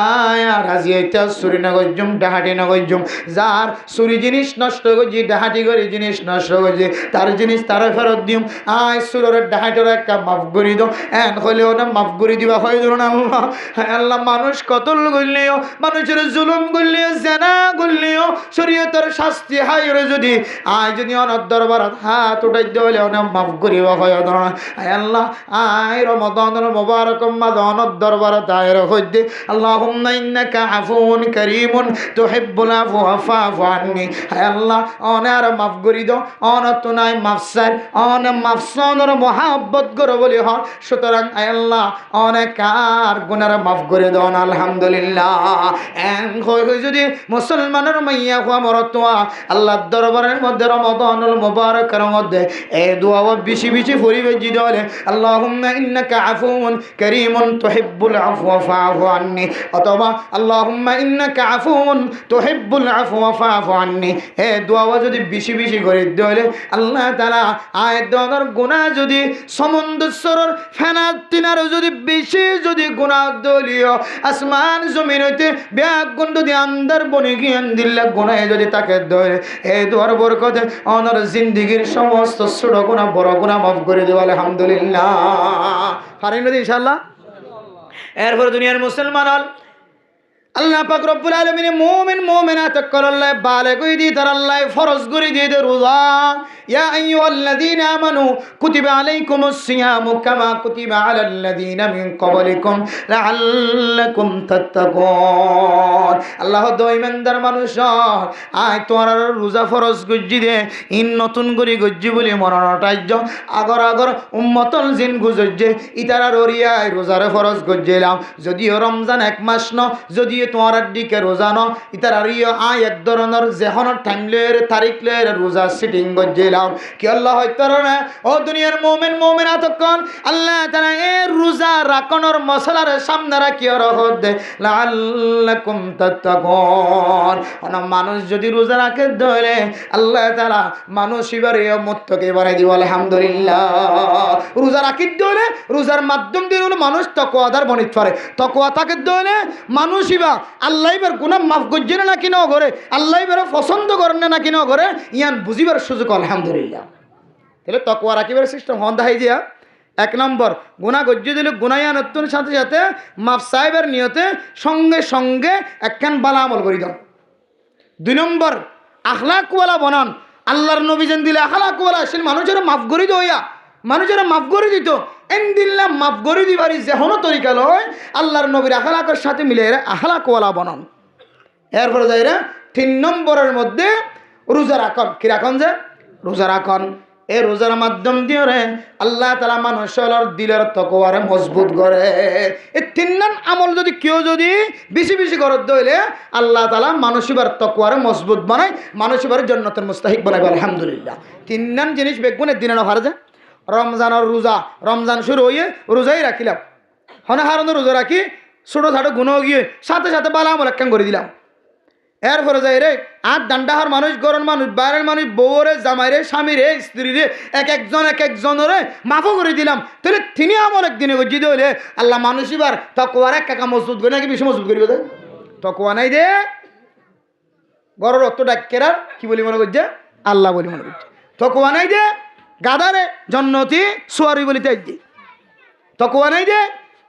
রাজি হইতে সুরি না গজ্জুম ডাহাটি না গজ্জুম যার সুরি জিনিস নষ্ট করছি ডাহাটি করে জিনিস নষ্ট করছি তার জিনিস তারা ফেরত দিম আয় সুরের ডাহাটের একটা মাফ করি দো এন হলেও না মাফ করে দিবা হয় ধরুন আল্লাহ। হ্যাঁ আল্লাহ মানুষ কতল করলেও মানুষের জুলুম করলেও জেনা করলেও শরীয়তের শাস্তি হাইরে যদি আয় যদি অনর দরবারত হাত উঠাইতে হলে অনেক মাফ করিবা হয় ধরুন। আয় আল্লাহ আয় রমাদানুল মুবারক মাঝে অনর দরবারত আয়ের হইতে আল্লাহুম্মা ইন্নাকা আফুউন কারীমুন তুহিব্বুল আফওয়া ফাফু আন্নী। হায় আল্লাহ অনার মাফ করি দাও অনত নাই মাফসার অন মাফসানোর মহাব্বত করে বলি হয় সুতরাং আয় আল্লাহ অনেক আর গুনার মাফ করে দাও আলহামদুলিল্লাহ। এন হই যদি মুসলমানের মাইয়া হওয়া মরতোয়া আল্লাহর দরবারের মধ্যে রমাদানুল মুবারকের মধ্যে এই দোয়া বেশি বেশি পড়িবে জি দলে আল্লাহুম্মা ইন্নাকা আফুউন কারীমুন তুহিব্বুল আফওয়া ফাফু আন্নী অথবা আল্লাহুম্মা ইন্নাকা আফুউন তুহিব্বুল আফওয়া ফাফু আন্নী। এই দোয়া যদি বেশি বেশি করে দলে আল্লাহ তাআলা আয় দনের গুনাহ যদি সমুদ্রের ফেনা তিনারও যদি বেশি যদি গুনাহ দলিও আসমান জমিন হইতে ব্যাগ গন্ড দিয়ে আন্দার বনে গিয়ে দিল্লা গুনাহে যদি তাকে ধরে এই দোয়ার বরকতে অনর জিন্দিগির সমস্ত ছোট গুনাহ বড় গুনাহ মাফ করে দেব আলহামদুলিল্লাহ। পারেন না ইনশাআল্লাহ। এরপরে দুনিয়ার মুসলমান আল্লাহ পাক রব্বুল আলামিন মুমিন মুমিনাত করাল্লাহ বালিগ হই দি তার আল্লাহ ফরজ করে দিয়ে দে রোজা ইয়া আইয়ুহাল্লাযীনা আমানু কুতিবা আলাইকুমুস সিয়ামু কামা কুতিবা আলাল্লাযীনা মিন ক্বাবলিকুম লাআল্লাকুম তাত্তাকুন। আল্লাহ দইমানদার মানুষ আয় তোর রোজা ফরজ গজ্জি দে ইন নতুন করে গজ্জি বলি মরণটাজ্য আগর আগর উম্মতল জিন গুজজ্জে ইতারা ররিয়ায় রোজারে ফরজ গজ্জিলাম যদিও রমজান এক মাস ন যদি তোমার দিকে রোজা ন ইতার আর আয় এক ধরনের যেহন টাইম লের তারিখ লের রোজা সিটিং গজ্জিলাম কি আল্লাহ হয়তো না ও দুনিয়ার মুমিন মুমিনাত কোন আল্লাহ তাআলা এই রোজা রাখনোর মশলার সামনে রাখি রহত দে লাআল্লাকুম তাত্তাকুন। অনা মানুষ যদি রোজা রাখে ধরে আল্লাহ তাআলা মানুষ এবারে মুত্তকে বাড়াই দিব আলহামদুলিল্লাহ। রোজা রাখি ধরে রোজার মাধ্যম দিয়ে মানুষ তাকওয়াদার বনিত পারে তাকওয়া তাকে ধরে মানুষ আল্লাহ এবার গুনাহ মাফ করছে না কি না করে আল্লাহ এবার পছন্দ করেন না কি না করে ইয়ান বুঝিবার সুযোগ আলহামদুলিল্লাহ। তাহলে তাকওয়া রাখিবার সিস্টেম হন দেখাই দিয়া এক নম্বর গুনাহ গজ্জি দিলে গুনাহিয়া নতুন সাথে সাথে মাফ সাহেবের নিয়তে সঙ্গে সঙ্গে একখান বালা আমল করি দাও। দুই নম্বর আখলাকওয়ালা বনান আল্লাহর নবী যেন দিলে আখলাকওয়ালা আসেন মানুষের মাফ করি দইয়া মানুষেরা মাফ করে দিত এনদিল্লা মাফ করে দিবারি যেহনো তরিকা লয় আল্লাহর নবীর আখলাকের সাথে মিলে এরা আখলাকওয়ালা বনান। এরপরে যাইরা 3 নম্বরের মধ্যে রোজা রাখন কি রাখন যে রোজা রাখন এই রোজার মাধ্যম দিয়ে রে আল্লাহ তাআলা মানুষের দিলের তাকওয়ারে মজবুত করে। এই তিনজন আমল যদি কেউ যদি বেশি বেশি করে দইলে আল্লাহ তাআলা মানুষের তাকওয়ারে মজবুত বানায়, মানুষের জান্নাতের মুস্তাহিক বানায়। আলহামদুলিল্লাহ। তিনজন জিনিস বেগুনের দিনে না হারা যায়। রমজানের রোজা, রমজান শুরু হয়ে রোজাই রাখিলাম, হনে হারণের রোজা রাখি ছোটো ছাটো গুণ গিয়ে সাথে সাথে বালা আমল একখান করে দিলাম। এরপরে যাই রে আর ডান্ডাহার মানুষ, গরম মানুষ, বাইরের মানুষ, বউরে, জামাইরে, স্বামীরে, স্ত্রীরে এক একজনের মাফও করে দিলাম। তাহলে তিনি আমল একদিনে গজ্জি হইলে আল্লাহ মানুষ এবার তকওয়ার এক কাকা মজবুত করে নাকি বেশি মজবুত করিব। তকওয়া নাই দে গরর অত ডাক্কেরার কি বলি মনে করছে আল্লাহ বলি মনে করছে। তকওয়া নাই দে গাদারে জন্নতি সোয়ারি বলিতে দি। তকওয়া নাই দে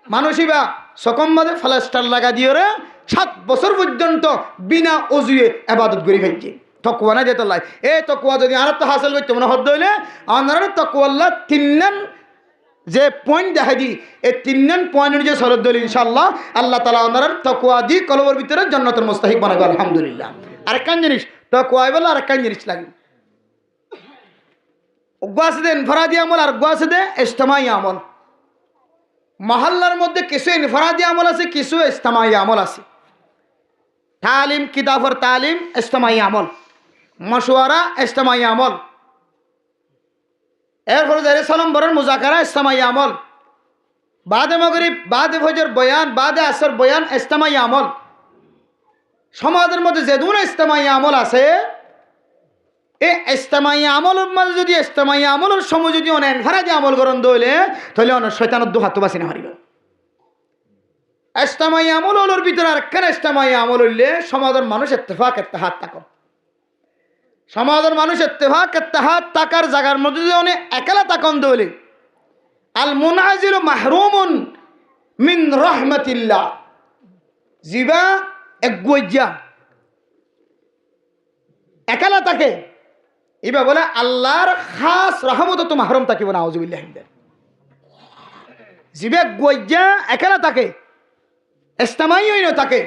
মানুষই বা সকম বাদে ফ্লাস্টার লাগা দিয়ে রে 7 বছর পর্যন্ত বিনা অজুয়ে আবাদত করি ফেলছে। তকওয়া নাই যেতে লাই এ তকওয়া যদি আর তো হাসিল করতে মনে হদ হইলে আপনারা তকওয়াল্লাহ 3 যে পয়েন্ট দেখা দিই, এই 3 পয়েন্ট যে সরদ দল ইনশাআল্লাহ আল্লাহ তাআলা আপনারা তকওয়া দি কলবের ভিতরে জান্নাতের মুস্তাহিক বানাবে। আলহামদুলিল্লাহ। আরেকখান জিনিস তকওয়া বলে আরেকখান জিনিস লাগে আছে দে ইনফরাদি আমল আর আছে দে ইজতিমাই আমল। মহল্লার মধ্যে কিছু ইনফরাদি আমল আছে, কিছু ইজতিমাই আমল আছে। তালিম কিতাবর তালিম ইজতিমাই আমল, মশওয়ারা ইজতিমাই আমল, এরপরে যারা সালাম বরণ মুজাকারা ইজতিমাই আমল, বাদে মাগরিব বাদে ফজর বয়ান বাদে আসর বয়ান ইজতিমাই আমল। সমাজের মধ্যে যে দুটো ইজতিমাই আমল আছে এই ইজতিমাই আমলের মাঝে যদি ইজতিমাই আমলের সময় যদি অনেক ইনফরাদি আমল করন দইলে তাহলে অনেক শয়তানের দুহাত বাসি না হারিবে। ইজতিমাই আমলের ভিতরে আরেকখান ইজতিমাই আমল হইলে সমাজের মানুষ ইত্তেফাক ইত্তেহাদ থাকো। সমাজের মানুষ ইত্তেফাক ইত্তেহাদ থাকার জায়গার মধ্যে যদি অনেক একলা তাকন দইলে আল মুনাজিল মাহরুমুন মিন রাহমাতিল্লাহ, জিবা একগুইজা একলা থাকে এবার বলে আল্লাহর খাস রহমত তো মাহরুম থাকিব না। আউযুবিল্লাহি মিন জিবা গুইজা একলা থাকে, ইজতিমাই হই না থাকে।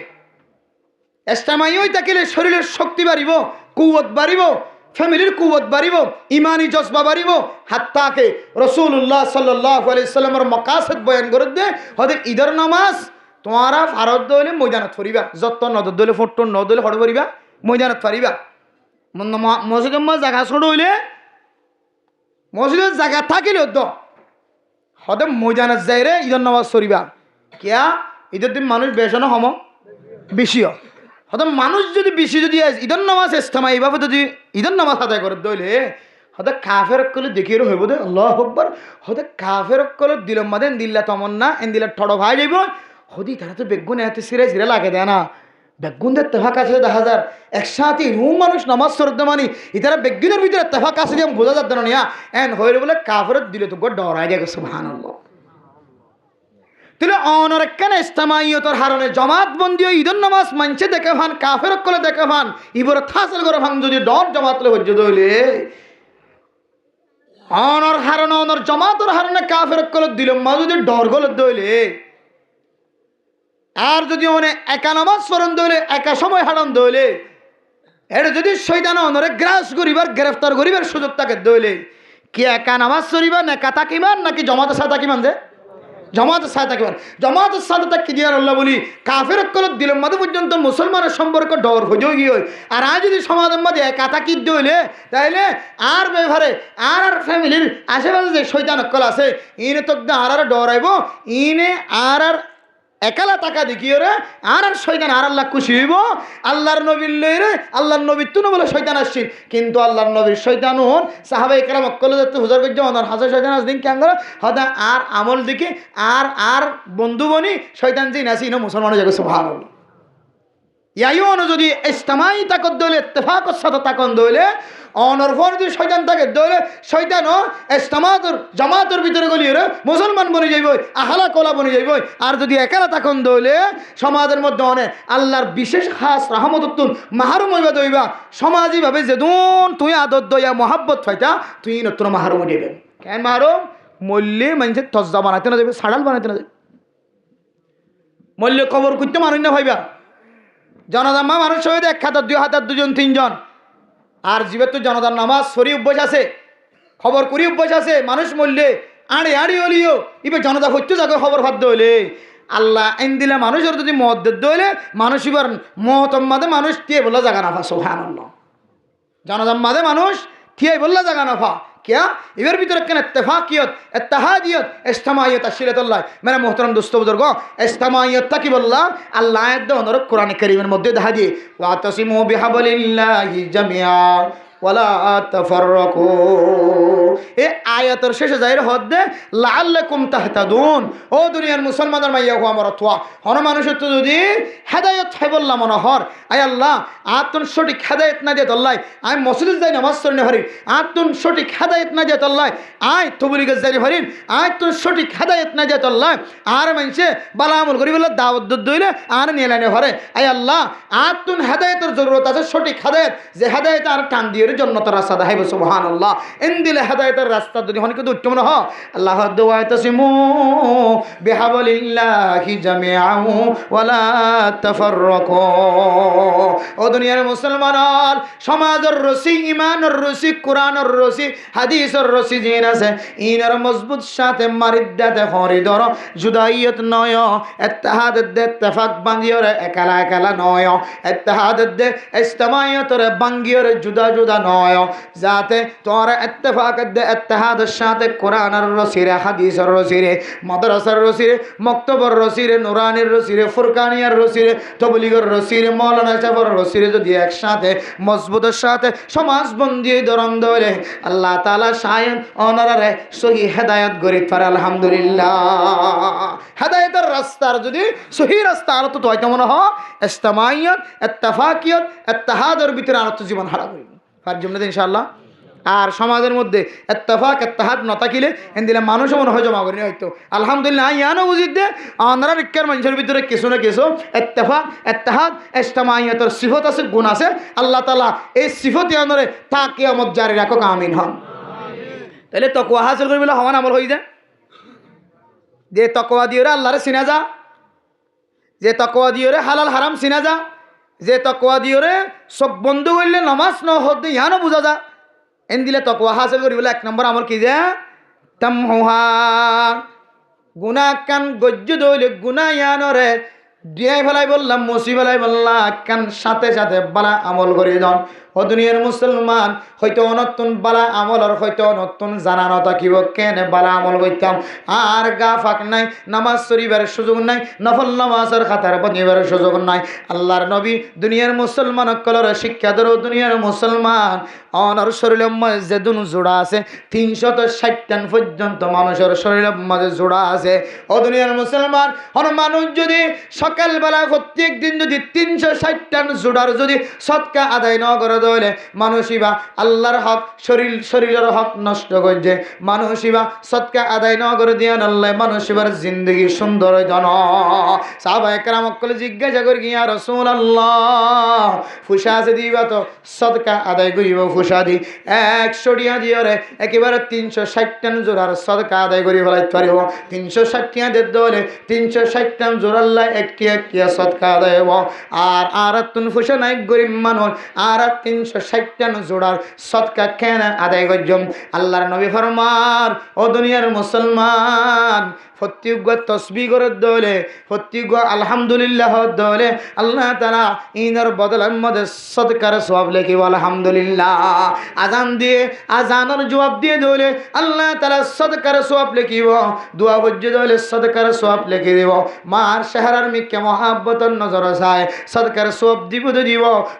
ইজতিমাই হই থাকিলে শরীরের শক্তি বাড়িব, কুওয়াত বাড়িব, ফ্যামিলির কুওয়াত বাড়িব, ইমানি জজবা বাড়িব। হাত্তাকে রাসূলুল্লাহ সাল্লাল্লাহু আলাইহি সাল্লামের মাকাসিদ বয়ান করে দে হদে ঈদের নামাজ তোমারা ফারদ দইলে ময়দানত ফরিবা, যত নদর দইলে ফটো ন দইলে হড় ফরিবা ময়দানত ফরিবা। মসজিদের মধ্যে জায়গা ছোট হইলে মসজিদের জায়গা থাকিলেও তো হদে ময়দানত যাই রে ঈদের নামাজ ফরিবা। কিয়া ঈদের দিন মানুষ বেশন হম বেশিও হয়তো মানুষ যদি বেশি যদি ঈদের নামাজ ইজতিমাই এইভাবে যদি ঈদের নামাজ আদায় করে দইলে হয়তো কাফের কলে দেখিয়ে হইব দে আল্লাহু আকবার। হয়তো কাফের কলে দিলম মাদে দিল্লা তমন্না এন দিল্লা ঠড় ভাই যাইব হদি তারা তো বেগুন এত সিরে সিরে লাগে দেয় না। বেগুনদের তেফাক আছে 10,000 একসাথে রুম মানুষ নামাজ সরতে মানি ইতারা বেগুনের ভিতরে তেফাক আছে যে বোঝা যাচ্ছে না এন হইলে বলে কাফের দিলে তো ডরাই যায়। সুবহানাল্লাহ। তাহলে অনরেখান ইজতিমাইয়তর হারণে জমাত বন্দি ঈদের নামাজ মানছে দেখে ভান কাফের কলে দেখে ভান ইবর থাসল করে ভান যদি ডর জমাতলে হজ্জ দইলে অনর হারণে অনর জমাতর হারণে কাফের কলে দিল মা যদি ডর গলে দইলে আর যদি অনেক একা নামাজ পড়ন দইলে একা সময় হারান দইলে এটা যদি শয়তান অনরে গ্রাস করিবার গ্রেফতার করিবার সুযোগ থাকে দইলে কি একা নামাজ পড়িবার না একা থাকিবার নাকি জমাতের সাথে থাকিমান যে জমাতের সাথে থাকিবেন। জমাতের সাথে থাকি দিয়ার আল্লাহ বলি কাফের কলত দিলের মাঝে পর্যন্ত মুসলমানের সম্পর্ক ডর হয়ে গিয়ে আর আজ যদি সমাজের মাঝে একা থাকি দইলে তাইলে আর ব্যবহারে আর ফ্যামিলির আশেপাশে যে শয়তান কল আছে ইনে তো আর ডরাইব ইনে আর একালা টাকা দেখিয়ে রে আর শয়তান আর আল্লাহ খুশি হইব। আল্লাহর নবীর লই রে আল্লাহর নবীর তুনো বলে শয়তান আসছে কিন্তু আল্লাহর নবীর শয়তান হন সাহাবায়ে কেরাম কলে যাতে হুজুর গজ্জা অনার হাজার শয়তান আসদিন কেন হদা আর আমল দেখি আর বন্ধু বনি শয়তান যে নাসি না মুসলমান যাবে। সুবহানাল্লাহ। ইয়াইও যদি ইজতিমাই তাকত দইলে ইত্তেফাকর সাথে তাকন দইলে অনরফর যদি শয়তান থাকে দইলে শয়তানও ইজতিমাতর জামাতের ভিতরে গলিয়ে রে মুসলমান বনে যাইব আহলা কলা বনে যাইব। আর যদি একালা তাকন দইলে সমাজের মধ্যে অনেক আল্লাহর বিশেষ খাস রহমতুন মাহরুম হইবা দইবা সমাজিভাবে যেদুন তুই আদত দইয়া মহাব্বত হইতা তুই নতুন মাহরুম হইবে। কেন মাহরুম মল্লে মানুষের তজ্জা বানাইতে না যাবে, সাড়াল বানাইতে না যাবে। মল্লে কবর করতে মানুষ না ভাইবা জনদাম্মা মানুষ হয়ে 1 হাজার 2 হাজার 2 জন 3 জন আর জীবের তো জনদার নামাজ সরি অভ্যাস আছে খবর করি অভ্যাস আছে মানুষ মরলে আড়ে আড়ি হলিও ইবে জনতা হইতে যাকে খবর ভাদ্য হইলে আল্লাহ আইন দিলে মানুষের যদি মত দিতে হইলে মানুষ এবার মহতম্মাদে মানুষ টিয়ে বললে জাগা নাফা সুবহানাল্লাহ জনজম্মাদে মানুষ টিয়ে বললে জাগা নাফা क्या इवर भीतर केन इत्तेफाकियत इत्तेहादियत इज्तिमाइयत अशिरतुल्लाह मेरा मोहतरम दोस्तों बुजुर्गों इज्तिमाइयत की बल्ला अल्लाह दो नर कुरान करीमेर मध्य দেখা দিয়ে वातसिमु बिहाबलिल्लाहि जमिया ওয়ালা তাফাররাকু এই আয়াতের শেষে যাইর হদ্দে লাআল্লাকুম তাহতাদুন ও দুনিয়ার মুসলমানদের মাইয়া হো আমার অথবা হন মানুষের তো যদি হেদায়েত হয় বললাম মনোহর আয় আল্লাহ আতুন সঠিক হেদায়েত না দিয়ে আল্লাহ আই মসজিদে যাই নামাজ পড়নে হরি আতুন সঠিক হেদায়েত না দিয়ে আল্লাহ আই তবলিগে যাই হরিন আই তুন সঠিক হেদায়েত না দিয়ে আল্লাহ আর মানছে বালা আমল করি বলে দাওয়াত দইলে আর নিলানে হরে আয় আল্লাহ আতুন হেদায়েতের জরুরত আছে সঠিক হেদায়েত যে হেদায়েত আর টান দিয়ে জন্নতের রাস্তা দেখাইব সুবহানাল্লাহ ইনদিলে হেদায়েতের রাস্তা যদি হন কিন্তু উত্তম না আল্লাহ দুআতাসিমু বিহাবলিল্লাহি জামিআউ ওয়ালা তাফাররাকু ও দুনিয়ার মুসলমান সমাজের রশি ইমানের রশি কোরআনের রশি হাদিসের রশি জিন আছে ইনার মজবুত সাথে মারিদাতে হরিদর জুদাইয়ত নয় ইত্তেহাদ দে ইত্তেফাক বাঙ্গিয়রে একালা একালা নয় ইত্তেহাদ দে ইজতিমাইয়তরে বাঙ্গিয়রে জুদা জুদা নয় যাতে তোর ইত্তেফাক দে ইত্তেহাদের সাথে কোরআনের রশিরে হাদিসের রশিরে মাদ্রাসার রশিরে মক্তবর রশিরে নুরানির রশিরে ফুরকানিয়ার রশিরে তবলিগের রশিরে মাওলানা সাহেবের রশিরে যদি একসাথে মজবুতের সাথে সমাজবন্দি ধরন ধরে আল্লাহ তাআলা শায়ন অনারে সহি হেদায়েত গরিব পারে আলহামদুলিল্লাহ হেদায়েতের রাস্তার যদি সহি রাস্তা আর তো হয়তো মনে হয় ইজতিমাইয়ত ইত্তেফাকিয়ত ইত্তেহাদের ভিতরে আর তো জীবন হারা করিব আর জন্য ইনশাআল্লাহ আর সমাজের মধ্যে ইত্তেফাক ইত্তেহাদ না থাকিলে এন্দিলে মানুষ মনে হয় জমা করি হয়তো আলহামদুলিল্লাহ ইয়ানো বুঝিদ দে আমরা রিক্কার মানুষের ভিতরে কিছু না কিছু ইত্তেফাক ইত্তেহাদ ইজতিমাইয়তের সিফত আছে গুণ আছে আল্লাহ তাআলা এই সিফত ইয়ানরে তা কিয়ামত জারি রাখো আমিন হন তাহলে তাকওয়া হাসিল করি বলে হওয়ান আমল হই যায় যে তাকওয়া দিয়ে আল্লাহরে চিনা যা যে তাকওয়া দিয়ে হালাল হারাম চিনা যা যে তাকওয়া দিয়ে সব বন্ধ করলে নামাজ ন হতে ইয়ানো বুঝা যা এন দিলে তাকওয়া হাসিল করি বলে এক নম্বর আমল কি যে তামহুহা গুনাহ কান গজ্জ দইলে গুনাহ ইয়ানরে দিয়াই ফেলাই বললাম মুসি ফেলাই বললাম কান সাথে সাথে বালা আমল করি দন ও দুনিয়ার মুসলমান হয়তো নতুন বালা আমল আর হয়তো নতুন জানানো থাকিব কেন বালা আমল করতাম আর গা ফাঁক নাই নামাজ শরীফের সুযোগ নাই নফল নামাজের খাতার বনিবার সুযোগ নাই আল্লাহর নবী দুনিয়ার মুসলমান কলর শিক্ষা ধরো দুনিয়ার মুসলমান অনর শরীরের মাঝে দুন জোড়া আছে 360 পর্যন্ত মানুষের শরীরের মাঝে জোড়া আছে ও দুনিয়ার মুসলমান হন মানুষ যদি সকালবেলা প্রত্যেক দিন যদি 360 জোড়ার যদি সদকা আদায় না করে দলে মানুষিবা আল্লাহর হক শরীরের হক নষ্ট করছে মানুষিবা সদকা আদায় না করে দিয়া আল্লাহ মানুষিবার জিন্দগি সুন্দর হইতো না সাহাবায়ে কেরাম কলে জিজ্ঞাসা করি ইয়া রাসূলুল্লাহ ফুসা আছে দিবা তো সদকা আদায় করিব ফুসা দি 100 টিয়া দিয়রে একেবারে 360 জোড়ার সদকা আদায় করি ফেলাই পারিব 360 টিয়া দে দলে 360 জোড়া আল্লাহ একটি একটি সদকা আদায় হইব আর তুন ফুসা নাই গরিব মানুষ আর 360 জোড়ার সদকা কেন আদায় করজম আল্লাহর নবী ফরমান ও দুনিয়ার মুসলমান প্রত্যেক তসবিহ করে দলে প্রত্যেক আলহামদুলিল্লাহ দলে আল্লাহ তাআলা ইনার বদলার মধ্যে সদকার সওয়াব লিখিব আলহামদুলিল্লাহ আজান দিয়ে আজানের জবাব দিয়ে দলে আল্লাহ তাআলা সদকার সওয়াব লিখিব দোয়া বজ্জ দলে সদকার সওয়াব লিখে দেব মার শহরের মিকে মহব্বতের নজর চায় সদকার সওয়াব দিব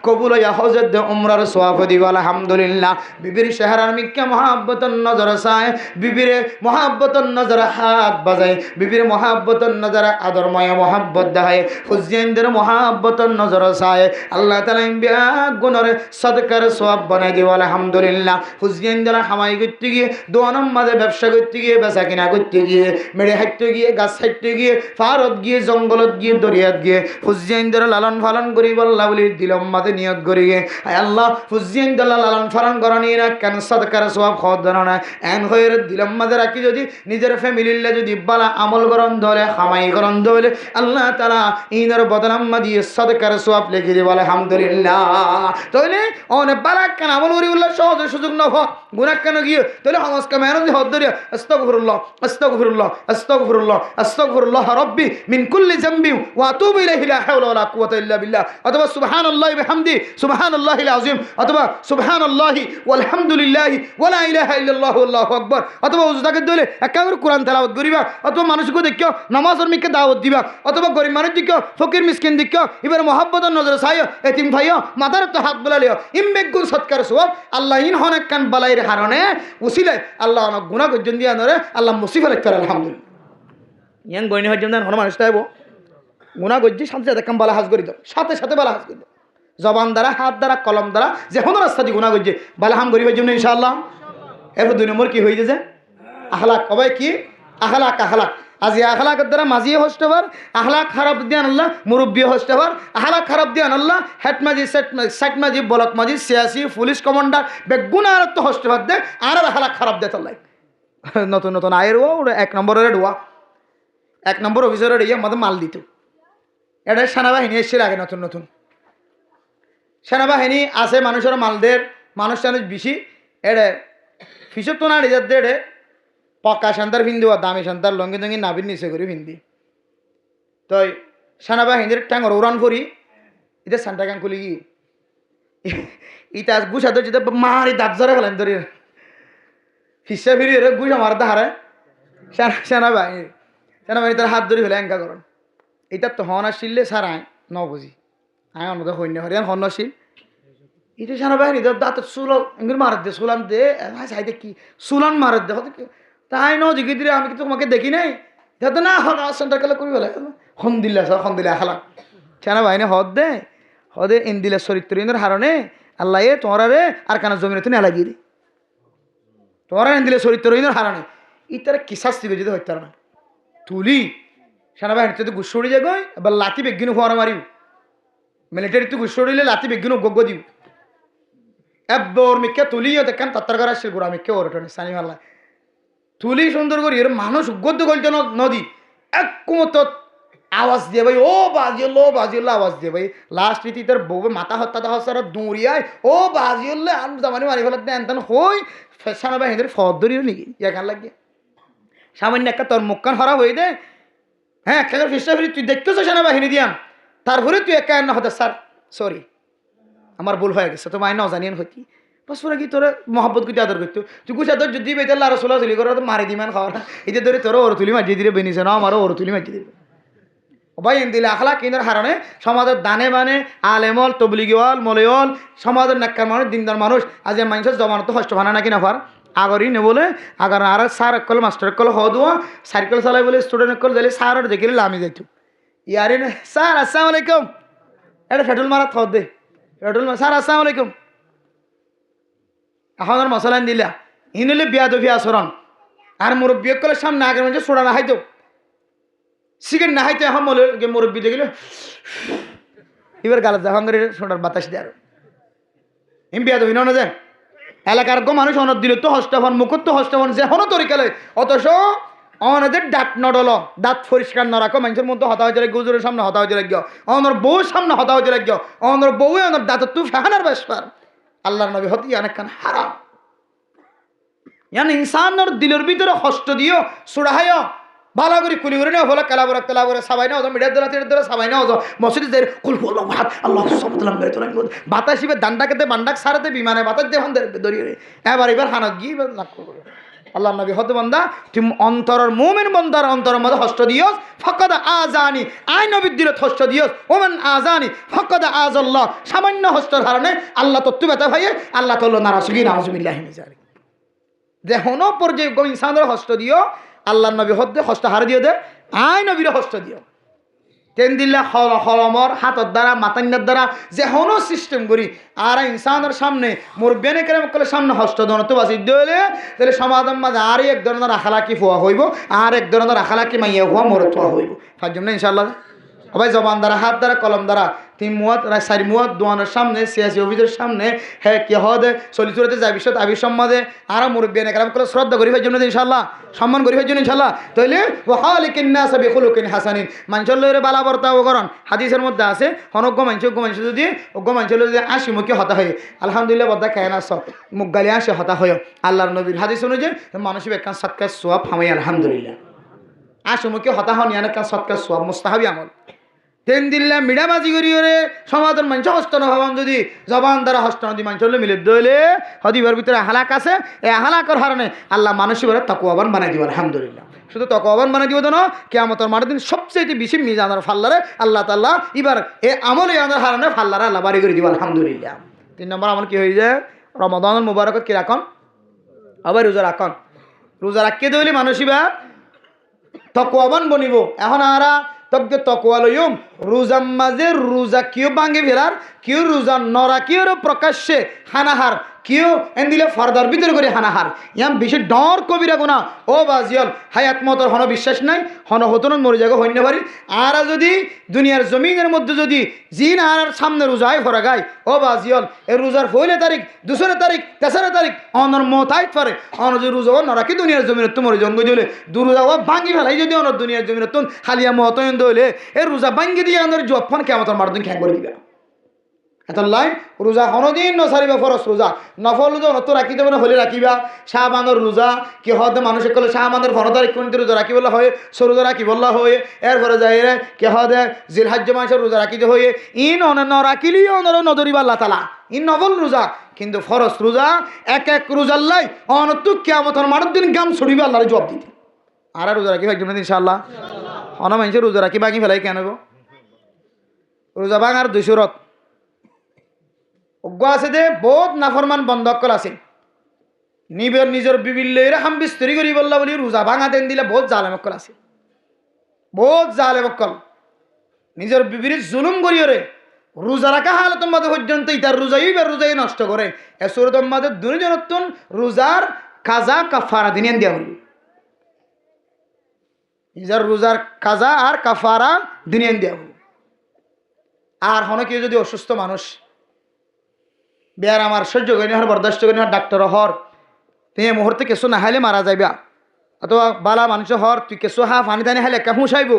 কবুল ইয়া হজরত দে উমরার সওয়াব দিব আলহামদুলিল্লাহ বিবির শহরের মিকে মহব্বতের নজর চায় বিবির মহব্বতের নজর হাত বাজায় বিবির মহাব্বতের নজরে আদরময় মহাব্বত দেখায় হুজেনদের মহাব্বতের নজর চায় আল্লাহ তাআলা বিয়া গুণরে সদকার সওয়াব বানাই দিব আলহামদুলিল্লাহ হুজেনদের হামাই করতে গিয়ে দোয়ানোর মাঝে ব্যবসা করতে গিয়ে বেচা কিনা করতে গিয়ে মেড়ে হাঁটতে গিয়ে গাছ হাঁটতে গিয়ে পাহাড়ত গিয়ে জঙ্গলত গিয়ে দরিয়াত গিয়ে হুজেনদের লালন পালন করি আল্লাহ বলি দিলম মাঝে নিয়ত করি গে আল্লাহ হুজেনদের লালন পালন করা নিয়ে কেন সদকার সওয়াব খাওয়ার না এন হয়ে দিলম মাঝে রাখি যদি নিজের ফ্যামিলির যদি বালা আমল করন ধরে খামাই করন ধরে আল্লাহ তাআলা ইনার বদনাম্মা দিয়ে সাদকার সওয়াব লিখে দিবে আলহামদুলিল্লাহ তাহলে অনেক বালা কেন আমল করি উল্লাহ সহজে সুযোগ নফ গুনাহ কেন গিয়ে তাহলে হমস্কা মেহনত হদ ধরে আস্তাগফিরুল্লাহ আস্তাগফিরুল্লাহ আস্তাগফিরুল্লাহ আস্তাগফিরুল্লাহ রাব্বি মিন কুল্লি যামবি ওয়া আতুবু ইলাইহি লা হাওলা ওয়ালা কুওয়াতা ইল্লা বিল্লাহ অথবা সুবহানাল্লাহি বিহামদি সুবহানাল্লাহিল আযীম অথবা সুবহানাল্লাহি ওয়ালহামদুলিল্লাহি ওয়ালা ইলাহা ইল্লাল্লাহু আল্লাহু আকবার অথবা উজদাকে দিলে একাবার কোরআন তেলাওয়াত করিবা অথবা মানুষকে দেখিও নামাজের মিকে দাওয়াত দিবা অথবা গরিব মানুষ দিকে ফকির মিসকিন দিকে এবার মহব্বতের নজরে চাইও এতিম ভাইও মাথার তো হাত বুলালিও ইমবেগুন সৎকার সওয়াব আল্লাহ ইন হনেক কান বালাইর হারণে উসিলে আল্লাহ অনেক গুনাহ গর্জন দিয়া নরে আল্লাহ মুসিফা লেখার আলহামদুলিল্লাহ ইয়ান গয়নি হজ্জন দেন হন মানুষ তাইব গুনাহ গর্জি সাথে সাথে কাম বালা হাজ করি দাও সাথে সাথে বালা হাজ করি দাও জবান দ্বারা হাত দ্বারা কলম দ্বারা যে কোনো রাস্তা দিয়ে গুনাহ গর্জি বালা হাম করিবার জন্য ইনশাআল্লাহ এরপর 2 নম্বর কি হয়ে যে আখলাক কবে কি আখলাক আখলাক আজ এই আখলাকের দ্বারা মাঝিয়ে হসতে পার আখলাক খারাপ দিয়ান আল্লাহ মুরব্বী হসতে পার আখলাক খারাপ দিয়ান আল্লাহ হেড মাঝি সেট মাঝি ব্লক মাঝি সিয়াসি পুলিশ কমান্ডার বেগুনার তো হসতে পার দে আর আখলাক খারাপ দে তাল্লাই নতুন নতুন আয়ের ও 1 নম্বরের ডোয়া 1 নম্বর অফিসারের ইয়ে আমাদের মাল দিত এটা সেনাবাহিনী এসে আগে নতুন নতুন সেনাবাহিনী আছে মানুষের মালদের মানুষ বেশি এড়ে ফিসর তো না রিজার দে পক্কা শান্তার ভিন্দি বা দামি শান্তার লঙ্গি জঙ্গি নাবির নিচে করি ভিন্দি তো সেনাবাহিনীর ট্যাঙ্গর উড়ান করি এটা সান্টা গান খুলি কি ইটা গুছা তো যেটা মারি দাঁত জরে ফেলেন ধরি ফিসা ফিরি গুছা মার দাহারে সেনাবাহিনী তার হাত ধরি ফেলে এঙ্কা করেন এটা তো হন আসলে সার আয় ন বুঝি আয় অন্য সৈন্য হরিয়ান হন আসিল এটা সেনাবাহিনী দাঁত চুল এগুলো মার দে চুলান দে চাই কি চুলান মার দে তাই ন জিগি দিলে আমি কিন্তু তোমাকে দেখি নাই যাতে না হন সেন্টার খেলা করি বলে খন দিল্লা সব খন দিলে খালা সেনাবাহিনী হদে ইন দিলে চরিত্রের হারণে আল্লাহ তোমরা রে আর কানা জমিনে তুমি লাগিয়ে দি তোমরা ইন দিলে চরিত্রের হারণে ইতারা কি শাস্তি করে যদি হইতে না তুলি সেনাবাহিনী তো গুসো উড়ি যাগো এবার লাঠি বেগিনু ফোয়ারা মারিও মিলিটারি তো গুসো উড়িলে লাঠি বেগিনু গগ্গ দিও এবার মিকে তুলিও দেখান তাত্তার করা আসছিল গোড়া মিকে ওর ওঠে সানি মাল্লা তুলি সুন্দর করি এর মানুষ উগ্গদ্য গলতে নদী একমত আওয়াজ দিয়ে ভাই ও বাজিউল্লা আওয়াজ দিয়ে ভাই লাস্ট রীতি তার বউ মাথা হত্যা হসার দৌড়িয়ায় ও বাজিউল্লা আন জামানি মারি ফেলাতে আনতান হই সেনাবাহিনীর ফদ ধরিও নাকি এখান লাগে সামান্য একটা তোর মুখখান হরা হয়ে দে হ্যাঁ একটা ফিসটা ফিরি তুই দেখতেছ সেনাবাহিনী দিয়াম তারপরে তুই একা না হতে স্যার সরি আমার ভুল হয়ে গেছে তো মায় না জানিয়েন হতি পশুরা কি তোরা মহব্বত করতে আদর করতো তুই কুচা তোর যদি বেতাল আর সোলা চলি করে তো মারি দিমান খাওয়া না এটা ধরে তোর ওর তুলি মাঝিয়ে দিলে বেনিছে না আমারও ওর তুলি মাঝিয়ে দিবে ভাই এন দিলে আখলা কেন্দ্রের হারণে সমাজের দানে বানে আলেমল তবলিগিওয়াল মলয়ল সমাজের নাক্কার মানুষ দিনদার মানুষ আজ মানুষের জমানত হষ্ট ভানা নাকি না ফার আগরই নে বলে আগার আর sir Ekal master Ekal Hadua cycle চালাই বলে স্টুডেন্ট একল দিলে স্যার আর দেখিলে লামি যাইত ইয়ারে স্যার আসসালামু আলাইকুম এটা ফেটুল মারা থ দে ফেটুল স্যার আসসালামু আলাইকুম এখন আর মশলান দিলা ইনলে বিয়াদফি আচরণ আর মুরব্বী কলে সামনে আগের মধ্যে সোডা না হাইতো সিগারেট না হাইতো এখন মলে মুরব্বী দেখলে এবার গালা জাহাঙ্গের সোডার বাতাস দেয় আর ইম বিয়াদফি না যায় এলাকার মানুষ অনদ দিল তো হস্তফন মুখত তো হস্তফন যে হনো তরিকালে অথচ অনাদের দাঁত নডল দাঁত পরিষ্কার না রাখো মানুষের মধ্যে হতা হয়েছে লাগে গুজরের সামনে হতা হয়েছে লাগে অনর বউ সামনে হতা হয়েছে লাগে অনর বউ অনর দাঁত তু ফেহানার ব্যাপার আল্লাহর নবী হতি অনেকখান হারাম ইয়ান ইনসানের দিলের ভিতরে হস্ত দিও সুড়াহায় ভালো করে কুলি করে নেওয়া হলো কালাবরে সাবাই না হতো মিডিয়ার দ্বারা সাবাই না হতো মসজিদ যাই কুল বললো ভাত আল্লাহ সবতলাম বেড়ে তোলা বাতাসিবে দান্ডা খেতে বান্ডাক সারাতে বিমানে বাতাস দেখান দরিয়ে এবার হানাত গিয়ে লাভ করবে আল্লাহ নবী হতে বন্দা তুমি অন্তরের মুমিন বন্দার অন্তরের মধ্যে হস্ত দিও ফকদ আজানি আই নবীর দিলে হস্ত দিও ওমান আজানি ফকদ আজাল্লাহ সামান্য হস্তর ধারণে আল্লাহ তত্ত্ব ব্যথা ভাইয়ে আল্লাহ তোল্ল নারাসুগি নাউজুবিল্লাহি মিন যালিক যে হনো পর্যায়ে ইনসানের হস্ত দিও আল্লাহ নবী হতে হস্ত হারে দিও দে আই নবীর হস্ত দিও তেন দিল্লা হলমর হাতর দ্বারা মাতান্নার দ্বারা যে হনো সিস্টেম করি আর ইনসানের সামনে মোর বেনে কেরাম করলে সামনে হস্ত দনতো বাসি দিলে তাহলে সমাধান মাঝে আর এক ধরনের আখালাকি ফোয়া হইব আর এক ধরনের আখালাকি মাইয়া হওয়া মোর থোয়া হইব তার জন্য ইনশাআল্লাহ সবাই জবান দ্বারা হাত দ্বারা কলম দ্বারা 3 মুয়াত 4 মুয়াত দোয়ানের সামনে সিয়াসি অফিসের সামনে হ্যাঁ কি হদে চলিচুরতে যাই বিশ্বত আবির সম্মাদে আর মুরব্বী নেকারাম করে শ্রদ্ধা করি ভাই জন্য ইনশাআল্লাহ সম্মান করি ভাই জন্য ইনশাআল্লাহ তাইলে ওয়াহালিকিন নাস বিখুলুকিন হাসানিন মানুষের লইরে বালা বর্তাও করন হাদিসের মধ্যে আছে অনজ্ঞ মানুষ যদি অজ্ঞ মানুষ যদি 80 মুখে হতা হয় আলহামদুলিল্লাহ বদা খায় না সব মুখ গালি আসে হতা হয় আল্লাহর নবীর হাদিস অনুযায়ী মানুষ একখান সৎকার সোয়াব হামাই আলহামদুলিল্লাহ 80 মুখে হতা হন ইয়ান একখান সৎকার সোয়াব মুস্তাহাবি আমল তেন দিল্লা মিডাবাজি করিওরে সমাধান মানুষ হস্ত নভাবন যদি জবান দ্বারা হস্ত নদী মানুষ হলে মিলে দইলে হদিবার ভিতরে হালাক আছে এই হালাকর কারণে আল্লাহ মানুষের তাকওয়াবান বানাই দিব আলহামদুলিল্লাহ শুধু তাকওয়াবান বানাই দিব না কিয়ামতের মাঠের দিন সবচেয়ে বেশি মিজানের ফাল্লারে আল্লাহ তাআলা এবার এই আমলে আমাদের হারানে ফাল্লারে আল্লাহ বাড়ি করে দিব আলহামদুলিল্লাহ 3 নম্বর আমল কি হয়ে যায় রমাদানুল মুবারকত কি রাখন আবার রোজা রাখন রোজা রাখতে দইলে মানুষইবা তাকওয়াবান বনিব এখন আরা তবে তকওয়া লইম রোজার মাঝে রোজা কেউ ভাঙে ফেরার কেউ রোজা নরা কেউ প্রকাশ্যে হানাহার কেউ এন দিলে ফারদার ভিতরে করে হানাহার ইয়াম বেশি ডর কবিরা গুণা ও বাজিয়ল হায়াত মতর হন বিশ্বাস নাই হন হতন মরে যাগো হইনে পারি আর যদি দুনিয়ার জমিনের মধ্যে যদি জিন আর সামনে রোজায় ফরা গায় ও বাজিয়ল এই রোজার 1 তারিখ 2 তারিখ 3 তারিখ অনর মতাইত পারে অন যদি রোজা নরা কি দুনিয়ার জমিনে তোমার জন্ম দিলে দুরোজা ভাঙি ফেলাই যদি অনর দুনিয়ার জমিনে তুন হালিয়া মতয়ন দইলে এই রোজা ভাঙ্গি দিয়ে অনর জফন কিয়ামতের মারদিন খ্যাং করে দিবা এতলাই রোজা হনদিন নসারিবা ফরস রোজা নফল রোজা নত রাখিতে মানে হলে রাখিবা শাহবানের রোজা কি হতে মানুষে কলে শাহবানের 15 তারিখ কোন রোজা রাখি বলা হয় রোজা রাখি বলা হয় এরপরে যাই রে কে হদে জিলহজ্জ মাসের রোজা রাখিতে হয় ইন অন ন রাখিলি অনর নদরিবা আল্লাহ তাআলা ইন নফল রোজা কিন্তু ফরস রোজা এক এক রোজাল্লাই অনতু কিয়ামতের মাঠের দিন গাম ছড়িবা আল্লাহর জবাব দিতে আর রোজা রাখি ভাই ইনশাআল্লাহ অন মানুষের রোজা রাখি বাকি ফেলাই কেন গো রোজা ভাঙার 200 রত অজ্ঞ আছে যে বহুত নাফরমান বন্ধকল আছে নিজের বিবিল্লের হাম বিস্তরি করি বললা বলি রোজা ভাঙা দেন দিলে বহুত জালেমকল আছে বহুত জালেমকল নিজের বিবির জুলুম করিওরে রোজা রাখা হালতম মাঝে পর্যন্ত ইতার রোজাই নষ্ট করে এ সুরতম মাঝে দুনিজনতুন রোজার কাজা কাফারা দিনেন দেয়া হল নিজের রোজার কাজা আর কাফারা দিনেন দেয়া হল আর হন কেউ যদি অসুস্থ মানুষ বেয়ার আমার সহ্য করি হর বরদাস্ত করি হর ডাক্তার হর তুই এই মুহূর্তে কেঁচো না হাইলে মারা যাইবা অথবা বালা মানুষ হর তুই কেঁচো হা পানি টানি হাইলে একা হুঁসাইব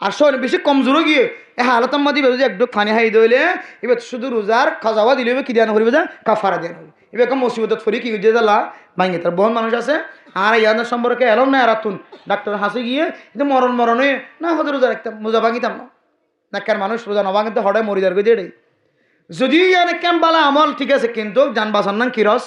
আর শরীর বেশি কমজোরও গিয়ে এ হালতম মাদি যদি একটু পানি হাই দইলে এবার শুধু রোজার খাজাওয়া দিলে কি দেওয়া করিব যা কাফারা দেওয়া হবে এবার কম মুসিবত ফরি কি যে লা ভাঙে তার বহু মানুষ আছে আর ইয়াদের সম্পর্কে এলাম না এরাতুন ডাক্তার হাসি গিয়ে কিন্তু মরণ হয়ে না হতে রোজা রাখতাম মোজা ভাঙিতাম না কার মানুষ রোজা না ভাঙিতে হঠাৎ মরি যার গিয়ে যদিও ইয়ানে কেম বালা আমল ঠিক আছে কিন্তু যান বাঁচার নাম কিরস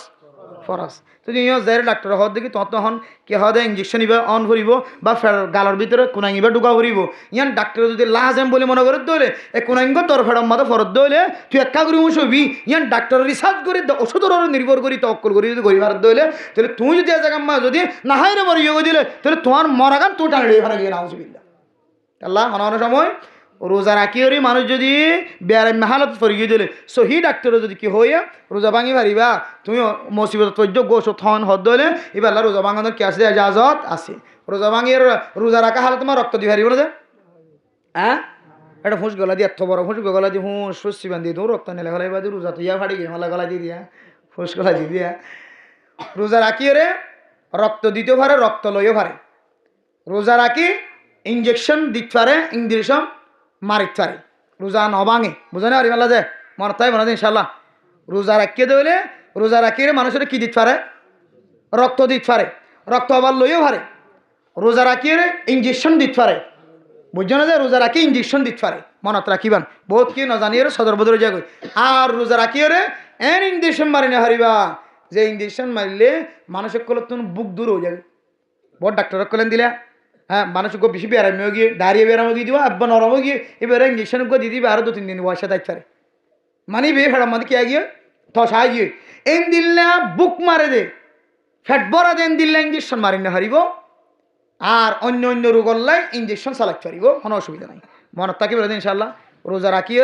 ফরস যদি যাই ডাক্তার হওয়ার দেখি তখন কি হওয়া ইঞ্জেকশন ইবা অন করিব বা গালার ভিতরে কোনাঙ্গিবা ঢুকা করিব ইয়ান ডাক্তার যদি লাজেম বলে মনে করে দইলে এই কোনাঙ্গ তোর ফেরম মাথা ফরত দইলে তুই একা করি উঠবি ইয়ান ডাক্তার রিসার্চ করে ওষুধের নির্ভর করি তক্কল করি যদি গরিব হারত দইলে তাহলে তুই যদি জায়গা মা যদি না হাই রে মরি ইয়ে দিলে তাহলে তোমার মরাগান তুই টানে এখানে গিয়ে নাউজুবিল্লাহ আল্লাহ অনানো সময় রোজা রাখিওরি মানুষ যদি বেয়ারাম হালত ফরিয়ে দিলে সহি ডাক্তারও যদি কি হইয়া রোজা ভাঙি পারিবা তুমি মুসিবত তৈর্য গোস থন হদ দইলে এবার রোজা ভাঙানোর কি আছে এজাজত আছে রোজা ভাঙিয়ে রোজা রাখা হালত তোমার রক্ত দিয়ে পারিব না যে হ্যাঁ এটা ফুঁস গলা দিয়ে এত বড় ফুঁস গলা দিয়ে হুঁস ফুসি বান্ধি দিও রক্ত নেলে গলাই বাদি রোজা তো ইয়া ফাড়ি গিয়ে মালা গলা দিয়ে দিয়া ফুস গলা দিয়ে দিয়া রোজা রাখিয়ে রক্ত দিতেও পারে রক্ত লইও পারে রোজা রাখি ইঞ্জেকশন দিতে পারে ইঞ্জেকশন মারিত পারে রোজা নভাঙে বুঝে না আরিমাল্লা যে মরতাই মনে ইনশাল্লাহ রোজা রাখিয়ে দিলে রোজা রাখিয়ে মানুষের কি দিতে পারে রক্ত দিতে পারে রক্ত আবার লইও পারে রোজা রাখিয়ে ইঞ্জেকশন দিতে পারে বুঝছো না যে রোজা রাখি ইঞ্জেকশন দিতে পারে মনত রাখিবান বহুত কি নজানিয়ে সদর বদর যাগই আর রোজা রাখিয়ে এন ইঞ্জেকশন মারি না হারিবা যে ইঞ্জেকশন মারলে মানুষের কলতুন বুক দূর হয়ে যাবে বহুত ডাক্তার কলেন দিলা হ্যাঁ মানুষ গো বেশি বেড়ামো গিয়ে দাঁড়িয়ে বেড়ামো গিয়ে দিব আব্বা নরমও গিয়ে এবার ইঞ্জেকশন গো দিয়ে দিবে আরও 2-3 দিন বয়সা দায়িত্ব পারে মানি বে ফেড়া মাদি কে গিয়ে থসাই গিয়ে এন দিল্লা বুক মারে দে ফ্যাট বড়া দেন দিল্লা ইঞ্জেকশন মারি না হারিব আর অন্য রোগল্লাই ইঞ্জেকশন চালাতে পারিব কোনো অসুবিধা নাই মনত থাকি বলে ইনশাল্লাহ রোজা রাখিয়ে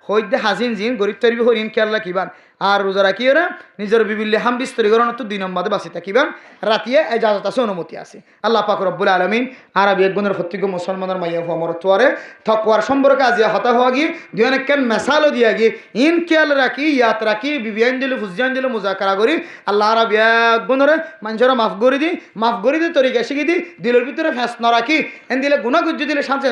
হইতে হাজিন জিন গরিব তরিব হরিণ খেয়াল রাখিবান আর রোজা রাখি ওরা নিজের বিবিল্লি হাম বিস্তরি করেন তো 2 নম্বরে বাঁচি থাকিবেন রাতিয়ে এজাজত আছে অনুমতি আছে আল্লাহ পাক রব্বুল আলামিন আরবি এক গুণের প্রত্যেক মুসলমানের মাইয়া ফমরতোয়ারে থকওয়ার সম্পর্কে আজিয়া হতা হওয়া গিয়ে দুই অনেককে মেসালও দিয়া গিয়ে ইন খেয়াল রাখি ইয়াত রাখি বিবিয়ান দিল ফুজিয়ান দিল মুজাকারা করি আল্লাহ আরবি এক গুণরে মানুষের মাফ করে দি তরিকা শিখি দি দিলের ভিতরে ফ্যাস না রাখি এন দিলে গুণা গুজ্জু দিলে শান্তি